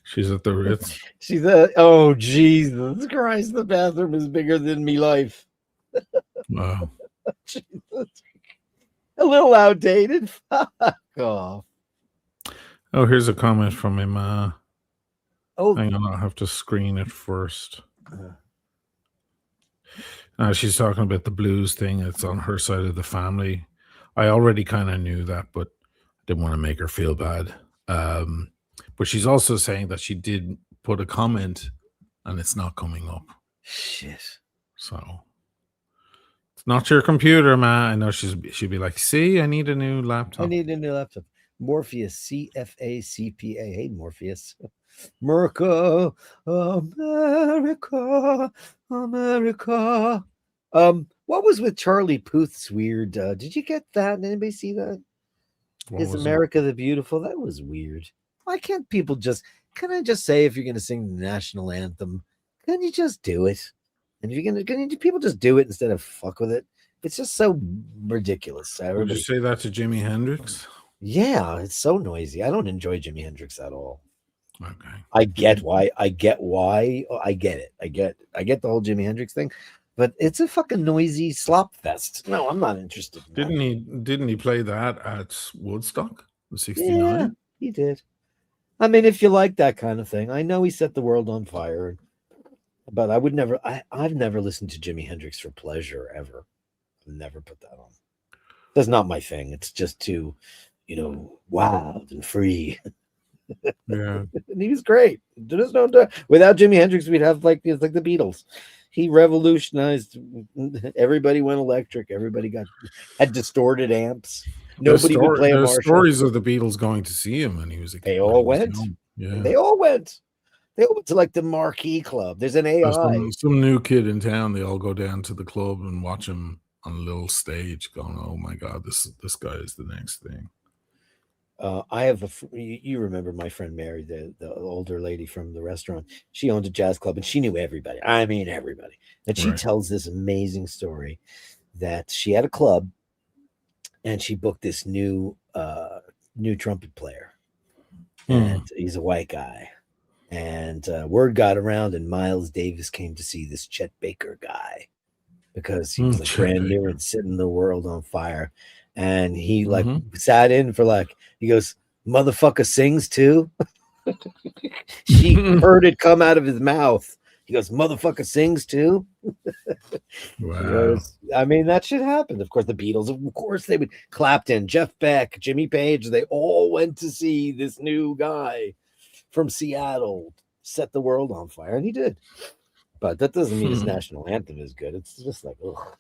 She's at the Ritz. She's oh Jesus Christ! The bathroom is bigger than me life. Wow. Jesus. A little outdated. Fuck off. Oh, here's a comment from him. Oh, hang on, I'll have to screen it first. She's talking about the blues thing. It's on her side of the family. I already kind of knew that, but didn't want to make her feel bad. But she's also saying that she did put a comment and it's not coming up. Shit. So it's not your computer, man. I know she'd be like, see, I need a new laptop. I need a new laptop. Morpheus, CFACPA. Hey, Morpheus. America, America, America. What was with Charlie Puth's weird? Did you get that? Anybody see that? Is America the Beautiful? That was weird. Why can't people can I just say if you're going to sing the national anthem, can you just do it? And if you're going to, people just do it instead of fuck with it? It's just so ridiculous. Would you say that to Jimi Hendrix? Yeah, it's so noisy. I don't enjoy Jimi Hendrix at all. Okay. I get why. I get it. I get the whole Jimi Hendrix thing. but it's a fucking noisy slop fest. No, I'm not interested in Didn't he play that at Woodstock, the that. 69? Yeah, he did. I mean, if you like that kind of thing, I know he set the world on fire, but I would never. I've never listened to Jimi Hendrix for pleasure ever. Never put that on. That's not my thing. It's just too, wild and free. Yeah. And he was great. There's no without Jimi Hendrix, we'd have like the Beatles. He revolutionized. Everybody went electric. Everybody had distorted amps. Nobody would play a There's Marshall. stories of the Beatles going to see him when he was a kid. They all went. Yeah. They all went. They all went to like the Marquee Club. There's an AI. There's some new kid in town. They all go down to the club and watch him on a little stage, going, "Oh my God, this guy is the next thing." I have you remember my friend Mary, the older lady from the restaurant. She owned a jazz club and she knew everybody. I mean, everybody. And she tells this amazing story that she had a club and she booked this new trumpet player. And he's a white guy. And word got around and Miles Davis came to see this Chet Baker guy because he was like brand new and setting the world on fire. And he like sat in for he goes, "Motherfucker sings too." She heard it come out of his mouth. He goes, "Motherfucker sings too." Wow. I mean, that shit happened. Of course, the Beatles, of course, they would Clapton, Jeff Beck, Jimmy Page. They all went to see this new guy from Seattle set the world on fire, and he did. But that doesn't mean his national anthem is good. It's just like, ugh.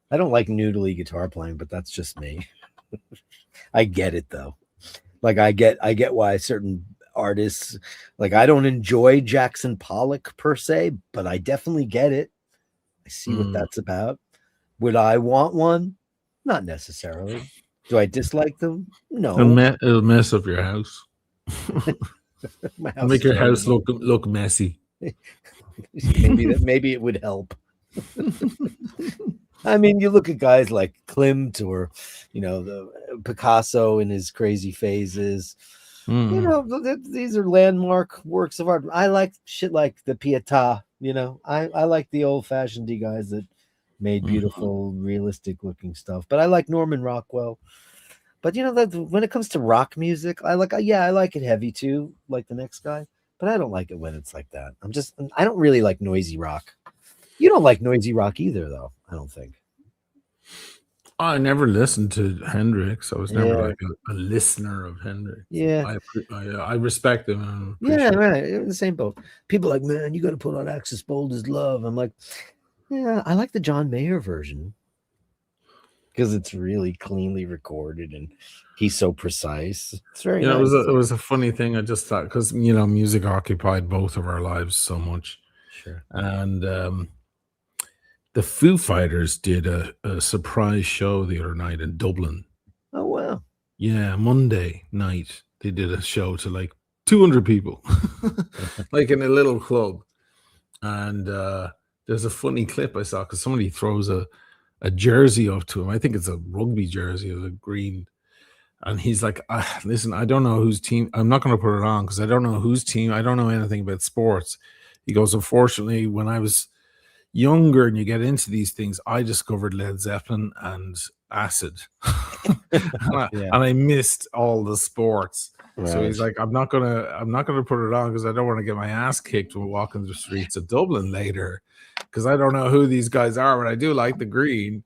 I don't like noodly guitar playing, but that's just me. I get it though. Like I get why certain artists, like I don't enjoy Jackson Pollock per se, but I definitely get it. I see what that's about. Would I want one? Not necessarily. Do I dislike them? No. It'll mess up your house. Make your house look messy. maybe it would help. I mean, you look at guys like Klimt or, the Picasso in his crazy phases. These are landmark works of art. I like shit like the Pietà. I like the old-fashioned guys that made beautiful, realistic-looking stuff. But I like Norman Rockwell. But when it comes to rock music, I like it heavy too, like the next guy. But I don't like it when it's like that. I don't really like noisy rock. You don't like noisy rock either, though, I don't think. I never listened to Hendrix. I was never like a listener of Hendrix. Yeah. I respect him. Yeah, right. In the same boat. People are like, man, you got to put on Axis Bold as Love. I'm like, yeah, I like the John Mayer version because it's really cleanly recorded and he's so precise. It's very nice. It was a funny thing. I just thought because music occupied both of our lives so much. Sure. And the Foo Fighters did a surprise show the other night in Dublin. Oh, wow. Yeah, Monday night. They did a show to like 200 people, like in a little club. And there's a funny clip I saw because somebody throws a jersey up to him. I think it's a rugby jersey of the green. And he's like, listen, I don't know whose team. I'm not going to put it on because I don't know whose team. I don't know anything about sports. He goes, unfortunately, when I was younger and you get into these things, I discovered Led Zeppelin and Acid. and I missed all the sports. Right. So he's like, I'm not gonna put it on because I don't want to get my ass kicked when walking the streets of Dublin later because I don't know who these guys are, but I do like the green.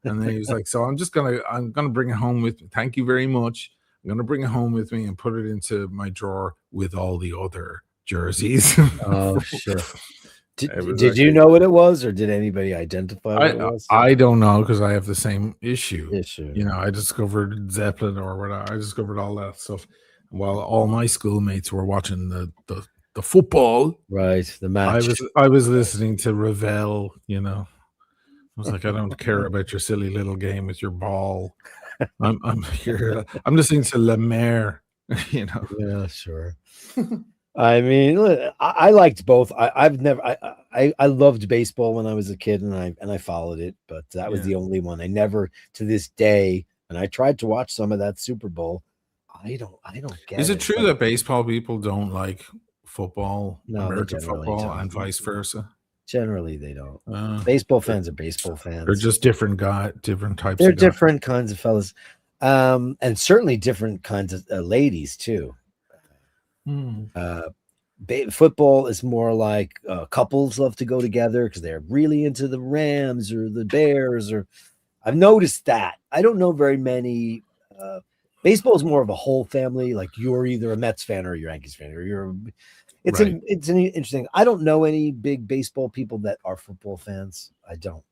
And then he was like, so I'm gonna bring it home with me. Thank you very much. I'm gonna bring it home with me and put it into my drawer with all the other jerseys. Oh, sure. Did you know what it was, or did anybody identify what it was? I don't know because I have the same issue. Yeah. I discovered Zeppelin or whatever. I discovered all that stuff while all my schoolmates were watching the football. Right, the match. I was listening to Ravel. I was like, I don't care about your silly little game with your ball. I'm here. I'm listening to Le Maire. Yeah, sure. I mean, I liked both. I loved baseball when I was a kid, and I followed it, but that was the only one. I never, to this day, and I tried to watch some of that Super Bowl. I don't get it. Is it true that baseball people don't like football, No, they American generally football, don't. and vice versa? Generally, they don't. Baseball fans are baseball fans. They're just different types They're of guys. different kinds of fellas, and certainly different kinds of ladies too. Football is more like couples love to go together because they're really into the Rams or the Bears. Or I've noticed that. I don't know very many. Baseball is more of a whole family. Like you're either a Mets fan or you're a Yankees fan, or you're. It's Right. it's an interesting. I don't know any big baseball people that are football fans. I don't.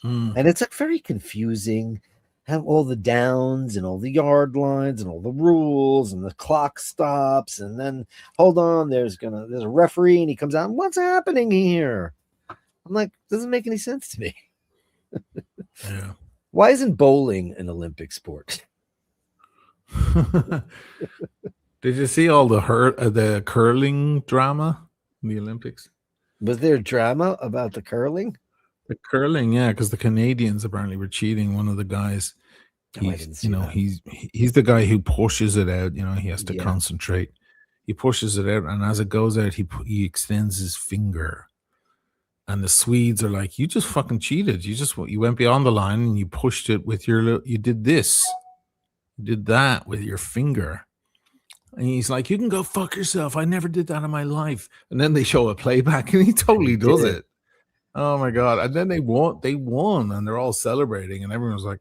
And it's like very confusing. Have all the downs and all the yard lines and all the rules and the clock stops, and then hold on, there's a referee and he comes out. What's happening here? I'm like, doesn't make any sense to me. Yeah. Why isn't bowling an Olympic sport? Did you see all the curling drama in the Olympics? Was there drama about the curling? The curling, yeah, because the Canadians apparently were cheating. One of the guys, Oh, I didn't see that. he's the guy who pushes it out. He has to Yeah. concentrate. He pushes it out, and as it goes out, he extends his finger. And the Swedes are like, "You just fucking cheated. You went beyond the line and you pushed it with you did this, you did that with your finger." And he's like, "You can go fuck yourself. I never did that in my life." And then they show a playback, and he totally does it. Oh my god! And then they won, and they're all celebrating, and everyone's like,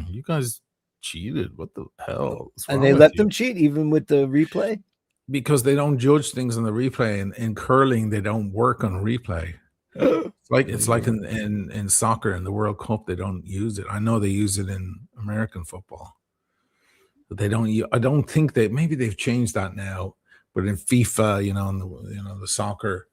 "You guys cheated! What the hell?" And they let them cheat even with the replay? Because they don't judge things in the replay, and in curling they don't work on replay. It's like in soccer in the World Cup, they don't use it. I know they use it in American football, but they don't. I don't think maybe they've changed that now. But in FIFA, in the soccer,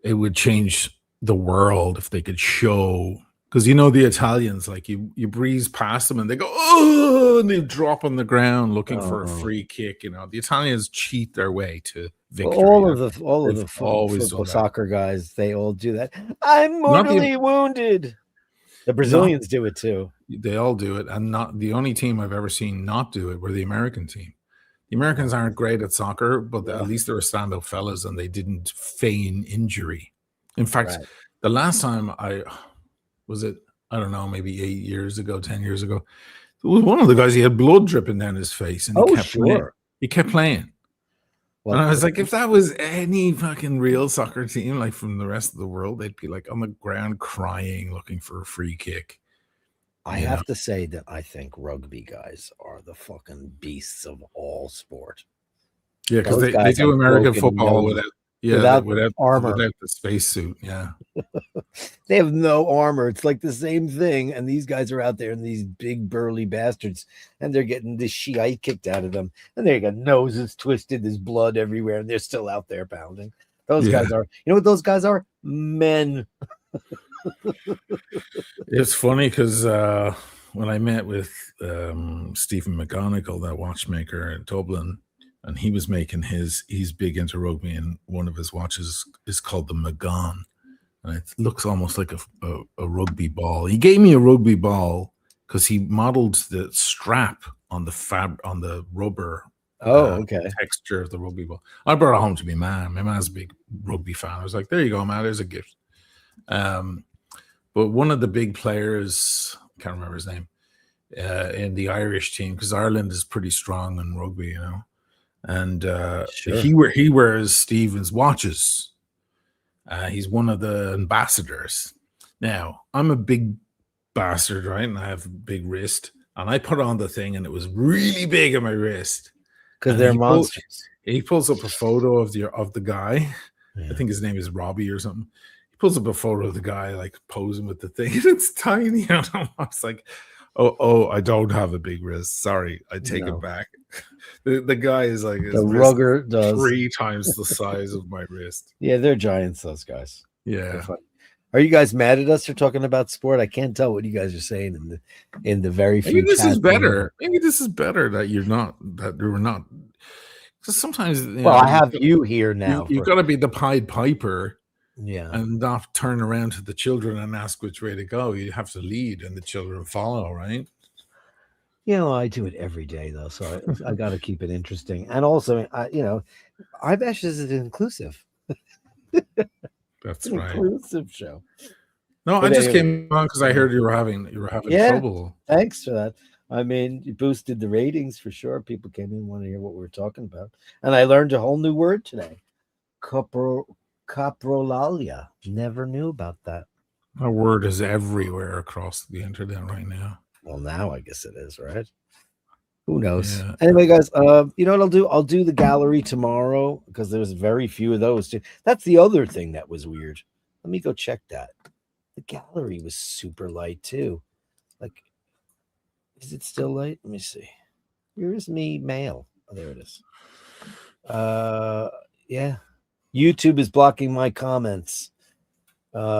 it would change the world if they could show, because the Italians, like you breeze past them and they go, oh, and they drop on the ground looking for a free kick. The Italians cheat their way to victory. All of the always football, done that. soccer guys, they all do that. I'm mortally wounded. The Brazilians do it too. They all do it, and not the only team I've ever seen not do it were the American team. The Americans aren't great at soccer, but at least they were stand-up fellas, and they didn't feign injury. In fact, the last time I don't know, maybe 8 years ago, 10 years ago, it was one of the guys, he had blood dripping down his face, and he kept playing. Well, and I was like, if that was any fucking real soccer team, like from the rest of the world, they'd be like on the ground crying, looking for a free kick. I have to say that I think rugby guys are the fucking beasts of all sport. Yeah, because they do American football without armor, without the spacesuit. Yeah, they have no armor. It's like the same thing, and these guys are out there in these big burly bastards, and they're getting the shite kicked out of them, and they got noses twisted, there's blood everywhere, and they're still out there pounding. Those guys are, what those guys are? Men. It's funny because when I met with Stephen McGonigal, that watchmaker in Dublin, and he was making he's big into rugby, and one of his watches is called the McGon, and it looks almost like a rugby ball. He gave me a rugby ball because he modeled the strap on the rubber. Texture of the rugby ball. I brought it home to me, man. My man's a big rugby fan. I was like, there you go, man. There's a gift. But one of the big players, I can't remember his name, in the Irish team, because Ireland is pretty strong in rugby, and he wears Stephen's watches. He's one of the ambassadors. Now, I'm a big bastard, right? And I have a big wrist, and I put on the thing, and it was really big on my wrist. Because they're monsters. He pulls up a photo of the guy. I think his name is Robbie or something. Pulls up a photo of the guy like posing with the thing, and it's tiny. I was like, oh, I don't have a big wrist. Sorry, I take it back. The guy is like the rugger does 3 times the size of my wrist. Yeah, they're giants, those guys. Yeah. Are you guys mad at us for talking about sport? I can't tell what you guys are saying in the very few. Maybe this is better. Maybe this is better that you're not. Because sometimes, I have you here now. You've got to be the Pied Piper. Yeah, and not turn around to the children and ask which way to go. You have to lead, and the children follow, right? You know, I do it every day though, so I got to keep it interesting. And also, you know, iBash is inclusive. That's An right. inclusive show. No, I But just anyway, came on because I heard you were having Yeah. trouble. Thanks for that. I mean, you boosted the ratings for sure. People came in want to hear what we were talking about, and I learned a whole new word today. Coprolalia. Never knew about that. That word is everywhere across the internet right now. Well, now I guess it is, right? Who knows? Yeah. Anyway, guys, you know what I'll do? I'll do the gallery tomorrow because there's very few of those too. That's the other thing that was weird. Let me go check that. The gallery was super light too. Like, is it still light? Let me see. Where is me mail? Oh, there it is. Yeah. YouTube is blocking my comments.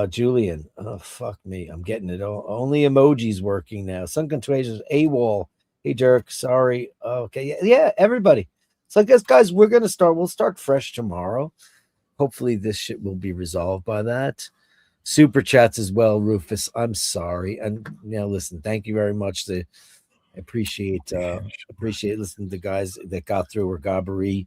Julian. Oh, fuck me. I'm getting it. Only emojis working now. Sunken Tuations, AWOL. Hey, Dirk. Sorry. Okay. Yeah, everybody. So I guess, guys, we'll start fresh tomorrow. Hopefully this shit will be resolved by that. Super chats as well, Rufus. I'm sorry. And listen, thank you very much. I appreciate listening to the guys that got through. Were Gabri,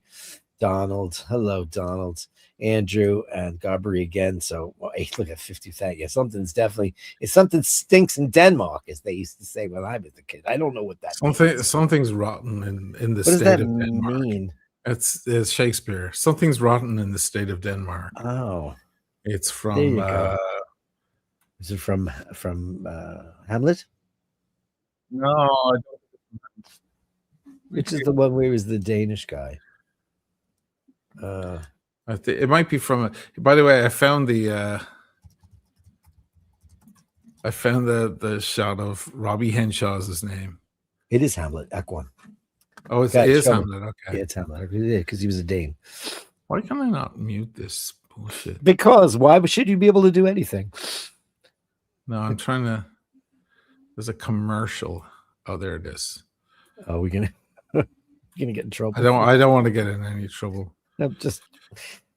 Donald. Hello, Donald, Andrew, and Gabri again. So hey, look at 50. Yeah, something stinks in Denmark, as they used to say when I was a kid. I don't know what that means. Something's rotten in the What does state that of Denmark. mean? It's Shakespeare. Something's rotten in the state of Denmark. Oh, it's there from. you go. Is it from Hamlet? No, I don't. Which is the one where he was the Danish guy? I think it might be from. By the way, I found the shot of Robbie Henshaw's name. It is Hamlet. Act one. Oh, it is show me. Hamlet. Okay, Yeah, it's Hamlet. Because he was a Dane. Why can I not mute this bullshit? Because why should you be able to do anything? No, I'm trying to. There's a commercial. Oh, there it is. Oh, we're gonna get in trouble. I don't want to get in any trouble. No, just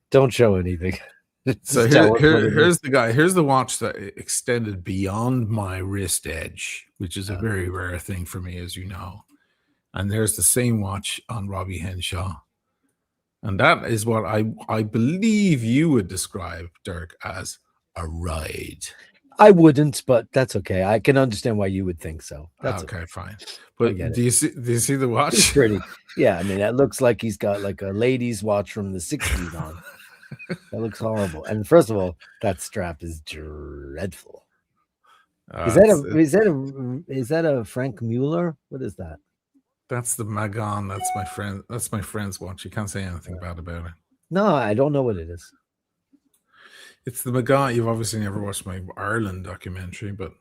don't show anything. So here's the guy. Here's the watch that extended beyond my wrist edge, which is a very rare thing for me, as you know. And there's the same watch on Robbie Henshaw. And that is what I believe you would describe, Dirk, as a ride. I wouldn't, but that's okay. I can understand why you would think so. That's okay, fine. But do you see the watch? It's pretty. Yeah, I mean, that looks like he's got like a lady's watch from the 60s on. That looks horrible. And first of all, that strap is dreadful. Is that a Frank Mueller? What is that? That's the Magan. That's my friend. That's my friend's watch. You can't say anything bad about it. No, I don't know what it is. It's the Magan. You've obviously never watched my Ireland documentary, but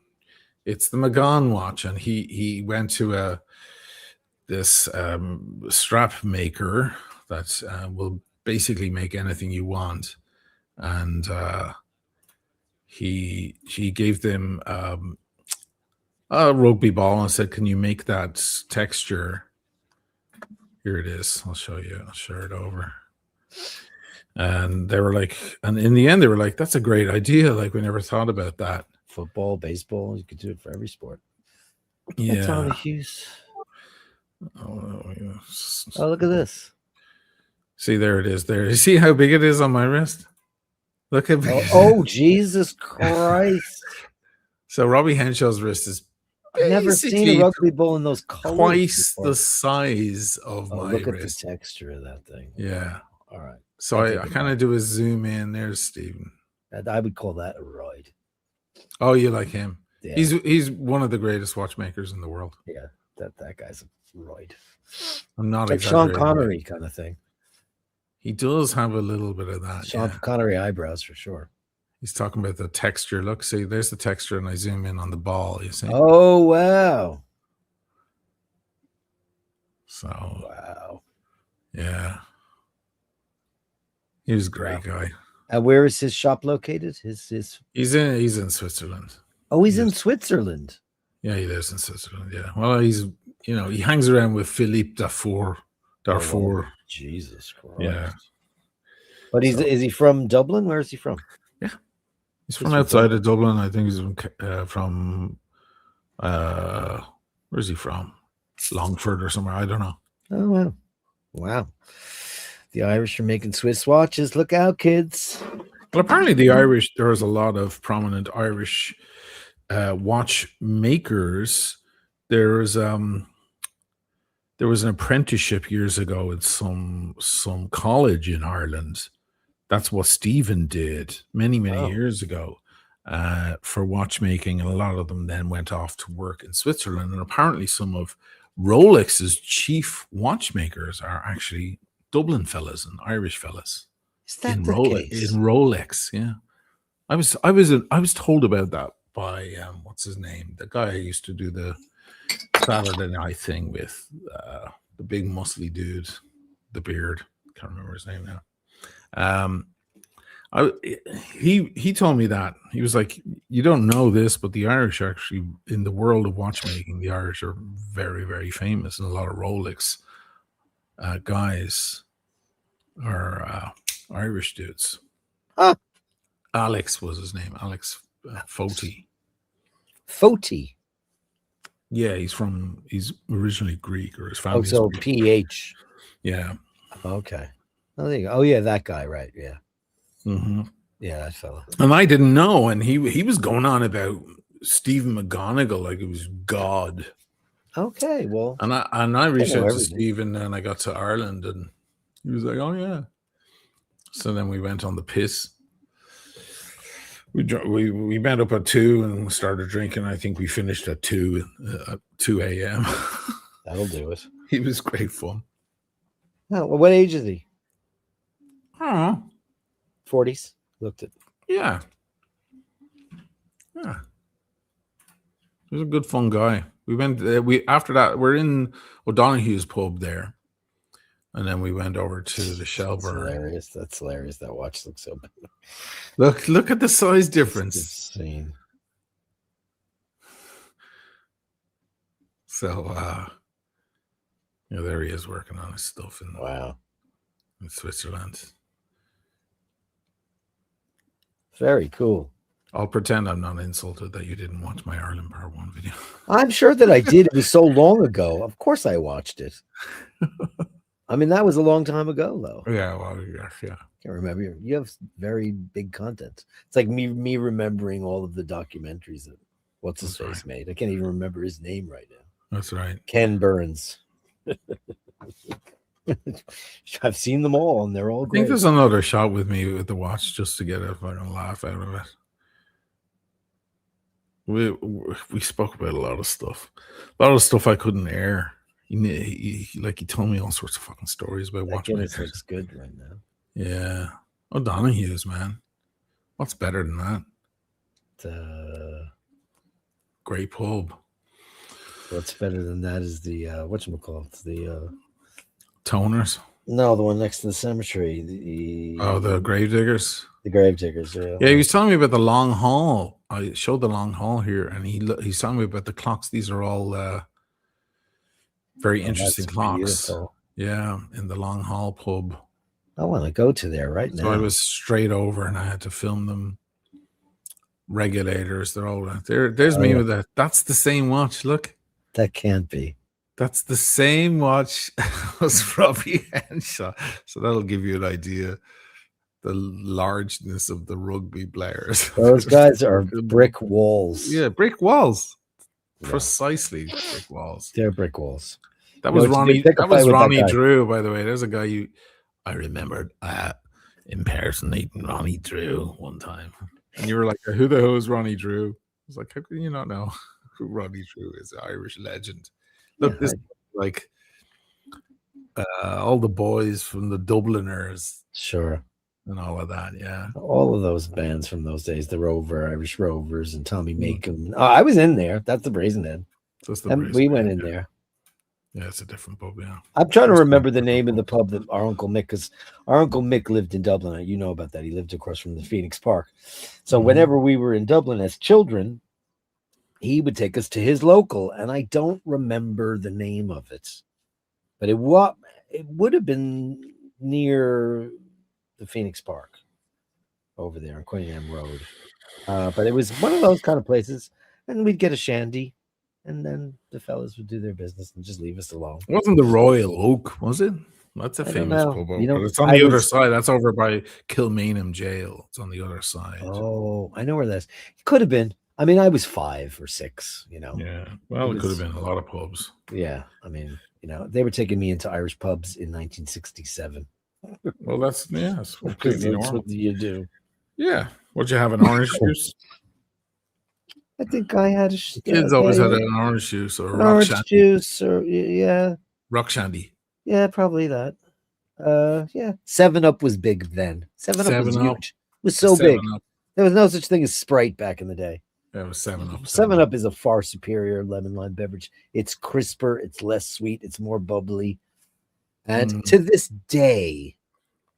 it's the Magan watch, and he went to this strap maker that will basically make anything you want, and he gave them a rugby ball and said, "Can you make that texture?" Here it is. I'll show you. I'll share it over. And they were like, and in the end, they were like, "That's a great idea. Like, we never thought about that." Football, baseball, you could do it for every sport. Yeah. That's Tony Hughes. Oh, yes. Oh, look at this. See, there it is. There. You see how big it is on my wrist? Look at me. Oh, Jesus Christ. So Robbie Henshaw's wrist is I've never seen a rugby ball in those colors twice before. the size of my look wrist. At the texture of that thing. Yeah. All right. So I kind of do a zoom in. There's Stephen. I would call that a ride. Oh, you like him? Yeah. He's one of the greatest watchmakers in the world. Yeah, that guy's a ride. I'm not like Sean Connery kind of thing. He does have a little bit of that. Sean Connery eyebrows for sure. He's talking about the texture. Look, see, there's the texture, and I zoom in on the ball. You see? Oh wow! So wow, yeah, he was a great guy. And where is his shop located? He's in Switzerland. Oh, he's in Switzerland. Yeah, he lives in Switzerland. Yeah. Well, he hangs around with Philippe Darfour. Oh, Jesus Christ. Yeah. But is he from Dublin? Where is he from? Yeah. He's from outside of Dublin. I think he's from where's he from? Longford or somewhere. I don't know. Oh wow, wow! The Irish are making Swiss watches. Look out, kids! Well, apparently the Irish, there was a lot of prominent Irish watchmakers. There was an apprenticeship years ago at some college in Ireland. That's what Stephen did many Oh. years ago for watchmaking, and a lot of them then went off to work in Switzerland. And apparently, some of Rolex's chief watchmakers are actually Dublin fellas and Irish fellas. Is that in the Rolex, case? in Rolex, yeah. I was told about that by what's his name? The guy who used to do the Saturday night thing with the big muscly dude, the beard. Can't remember his name now. He told me that. He was like, you don't know this, but the Irish are actually, in the world of watchmaking, the Irish are very, very famous, and a lot of Rolex guys are Irish dudes. Huh. Alex was his name. Alex Foti. Foti. Yeah, he's originally Greek, or his Oh, family. so PH. Yeah. Okay. Oh, there you go. Oh, yeah, that guy, right? Yeah. Mm-hmm. Yeah, that fella. And I didn't know, and he was going on about Stephen McGonigal like it was God. Okay, well, And I reached know out to everything. Stephen, and I got to Ireland, and he was like, "Oh yeah." So then we went on the piss. We met up at 2 and started drinking. I think we finished at 2 a.m. that'll do it. He was great fun. Oh, well, what age is he? I don't know. 40s. Looked at. Yeah. He was a good, fun guy. We went. After that, we're in O'Donoghue's pub there, and then we went over to the That's Shelburne. hilarious. That's hilarious. That watch looks so bad. Look at the size difference. It's insane. So, there he is working on his stuff in Wow. Switzerland. Very cool. I'll pretend I'm not insulted that you didn't watch my Ireland Part 1 video. I'm sure that I did. It was so long ago. Of course I watched it. I mean, that was a long time ago, though. Yeah, well, yeah. Can't remember. You have very big content. It's like me remembering all of the documentaries that what's his face made. I can't even remember his name right now. That's right. Ken Burns. I've seen them all, and they're all I think great. there's another shot with me with the watch just to get a fucking laugh out of it. We spoke about a lot of stuff. A lot of stuff I couldn't air. He told me all sorts of fucking stories about That watchmakers. Guinness looks good right now. Yeah. O'Donoghue's, man. What's better than that? Great pub. What's better than that is the whatchamacallit? The Toners. no, the one next to the cemetery. The Gravediggers. The Gravediggers. Yeah. Yeah, he was telling me about the long haul. I showed the long haul here, and he's telling me about the clocks. These are all very interesting That's clocks. beautiful. Yeah, in the long haul pub. I want to go to there right now. So I was straight over, and I had to film them. Regulators, they're all there. There's me with that. That's the same watch. Look, that can't be. that's the same watch as Robbie Henshaw. So that'll give you an idea the largeness of the rugby players. Those guys are brick walls. Yeah, brick walls. Yeah. Precisely brick walls. They're brick walls. That was it's a Ronnie. big That fight was with that Ronnie guy. Drew, by the way. There's a guy I remembered impersonating Ronnie Drew one time. And you were like, who the hell is Ronnie Drew? I was like, how can you not know who Ronnie Drew is? An Irish legend. Look, Yeah, this like all the boys from the Dubliners Sure. and all of that. Yeah. All of those bands from those days, the Irish Rovers and Tommy Makem. Oh, I was in there. That's the Brazen Head. So it's the And Brazen we went Head, in yeah. there. Yeah, it's a different pub, yeah. I'm trying to That's remember cool. the name of the pub that our Uncle Mick, because our Uncle Mick lived in Dublin. You know about that. He lived across from the Phoenix Park. So whenever we were in Dublin as children, he would take us to his local, and I don't remember the name of it. But it would have been near the Phoenix Park over there on Queen Anne Road. But it was one of those kind of places, and we'd get a shandy, and then the fellas would do their business and just leave us alone. It wasn't the Royal Oak, was it? That's a I don't famous know. pub, You know, but it's on I the other was- side. That's over by Kilmainham Jail. It's on the other side. Oh, I know where that's. It could have been. I mean, I was 5 or 6. You know. Yeah. Well, it could have was- been a lot of pubs. Yeah. I mean, you know, they were taking me into Irish pubs in 1967. Well, that's Because completely that's normal. what you do. Yeah. Would you have an orange juice? I think I had a Kids always had an orange juice or an rock orange shandy. juice, or yeah, Rock shandy. yeah, probably that. Yeah, 7-Up was big then. 7-Up was 7-Up. huge. It was so big. 7-Up. There was no such thing as Sprite back in the day. Yeah, it was 7-Up. 7-Up is a far superior lemon lime beverage. It's crisper, it's less sweet, it's more bubbly. And to this day,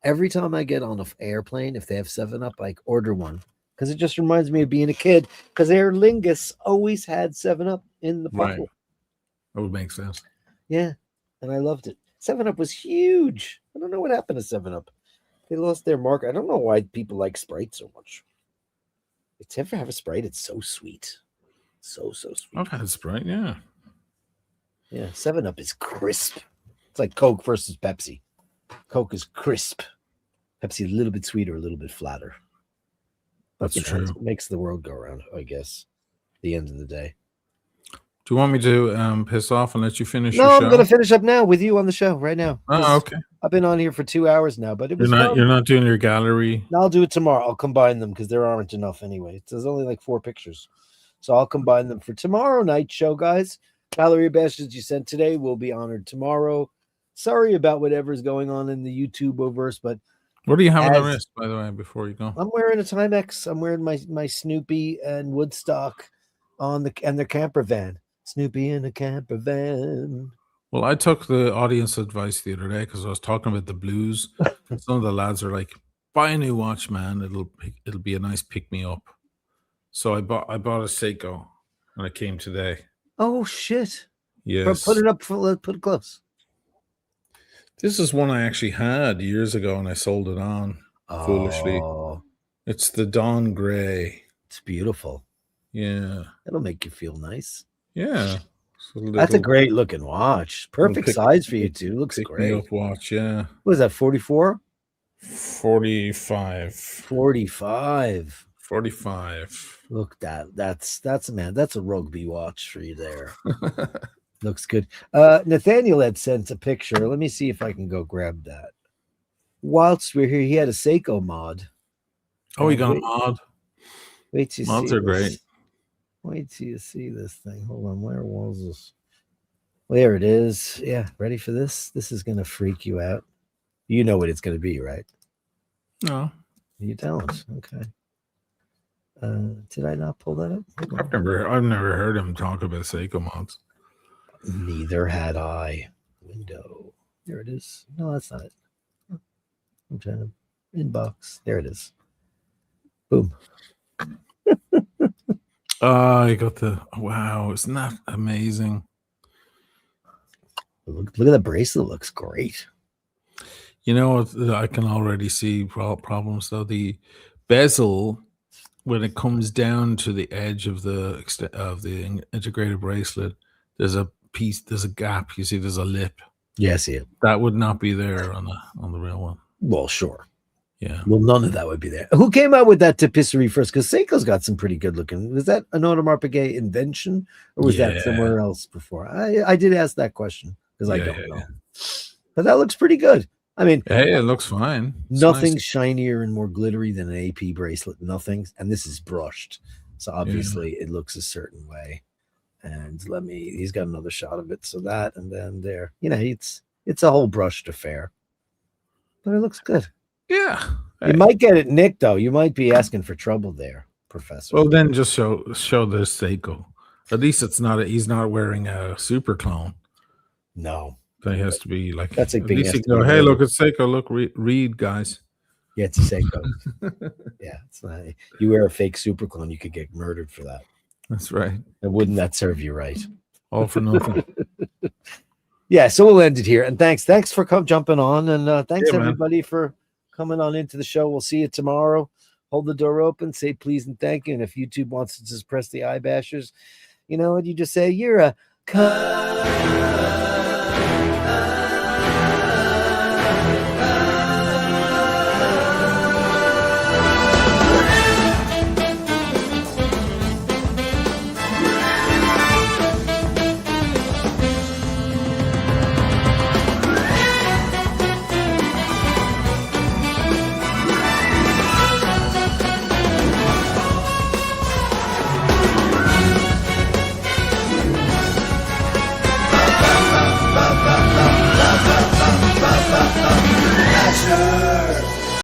every time I get on an airplane, if they have 7-Up, I order one because it just reminds me of being a kid. Because Aer Lingus always had 7-Up in the Right. bottle. That would make sense. Yeah, and I loved it. 7-Up was huge. I don't know what happened to 7-Up. They lost their market. I don't know why people like Sprite so much. If you ever have a Sprite, it's so sweet. So sweet. I've had Sprite, yeah. Yeah, 7-Up is crisp. It's like Coke versus Pepsi. Coke is crisp. Pepsi a little bit sweeter, a little bit flatter. But, That's you know, true. it's what makes the world go around, I guess. At the end of the day. Do you want me to piss off and let you finish No, your I'm show? going to finish up now with you on the show right now. Oh, okay. I've been on here for 2 hours now, but it was fun. You're not doing your gallery. No, I'll do it tomorrow. I'll combine them because there aren't enough anyway. There's only like 4 pictures. So I'll combine them for tomorrow night show, guys. Gallery of Bashtards you sent today will be honored tomorrow. Sorry about whatever's going on in the YouTube-verse, but What do you have on the wrist, by the way, before you go? I'm wearing a Timex. I'm wearing my Snoopy and Woodstock on the camper van. Snoopy in a camper van. Well, I took the audience advice the other day because I was talking about the blues. Some of the lads are like, "Buy a new watch, man. It'll be a nice pick me up." So I bought a Seiko, and it came today. Oh shit! Yes, Put it up. Put it close. This is one I actually had years ago, and I sold it on foolishly. Oh, It's the Dawn Gray. it's beautiful. Yeah, It'll make you feel nice. yeah. That's a great looking watch. Perfect pick- size for you too. Looks pick me great. up watch. Yeah, What is that? 44? 45. 45. 45. Look, that's a rugby watch for you there. Looks good. Nathaniel had sent a picture. Let me see if I can go grab that. Whilst we're here, he had a Seiko mod. Oh, you got a Wait- mod? Wait till you Mods see are this. great. Wait till you see this thing. Hold on, where was this? There it is. Yeah, ready for this? This is gonna freak you out. You know what it's gonna be, right? No, You don't. Okay. Did I not pull that up? Hold on. I've never heard him talk about Seiko mods. Neither had I. Window. There it is. No, that's not it. I'm trying to inbox. There it is. Boom. Oh, you got the wow! Isn't that amazing? Look at the bracelet. Looks great. You know what? I can already see problems though. The bezel, when it comes down to the edge of the integrated bracelet, there's a piece. There's a gap. You see, there's a lip. Yeah, I see it. That would not be there on the real one. Well, sure. Yeah. Well, none of that would be there. Who came out with that tapisserie first? Because Seiko's got some pretty good looking. Was that an Audemars Piguet invention, or was that Yeah. somewhere else before? I did ask that question because I Yeah, don't yeah, know. yeah. But that looks pretty good. I mean, Hey, it looks fine. It's nothing nice. shinier and more glittery than an AP bracelet. Nothing. And this is brushed. So obviously it looks a certain way. And he's got another shot of it. So that, and then there, it's a whole brushed affair. But it looks good. Yeah. You might get it nicked though. You might be asking for trouble there, Professor. Well, then just show the Seiko. At least it's not. He's not wearing a super clone. No. That has to be like. That's a at big least you estimate. can go, hey, look, it's Seiko. Look, read, guys. Yeah, it's a Seiko. Yeah, it's not. You wear a fake super clone, you could get murdered for that. That's right. And wouldn't that serve you right? All for nothing. Yeah, so we'll end it here. And thanks for jumping on, and thanks Yeah, man. everybody for coming on into the show. We'll see you tomorrow. Hold the door open, say please and thank you. And if YouTube wants to just press the eye bashers, You know what? You just say, you're a cunt.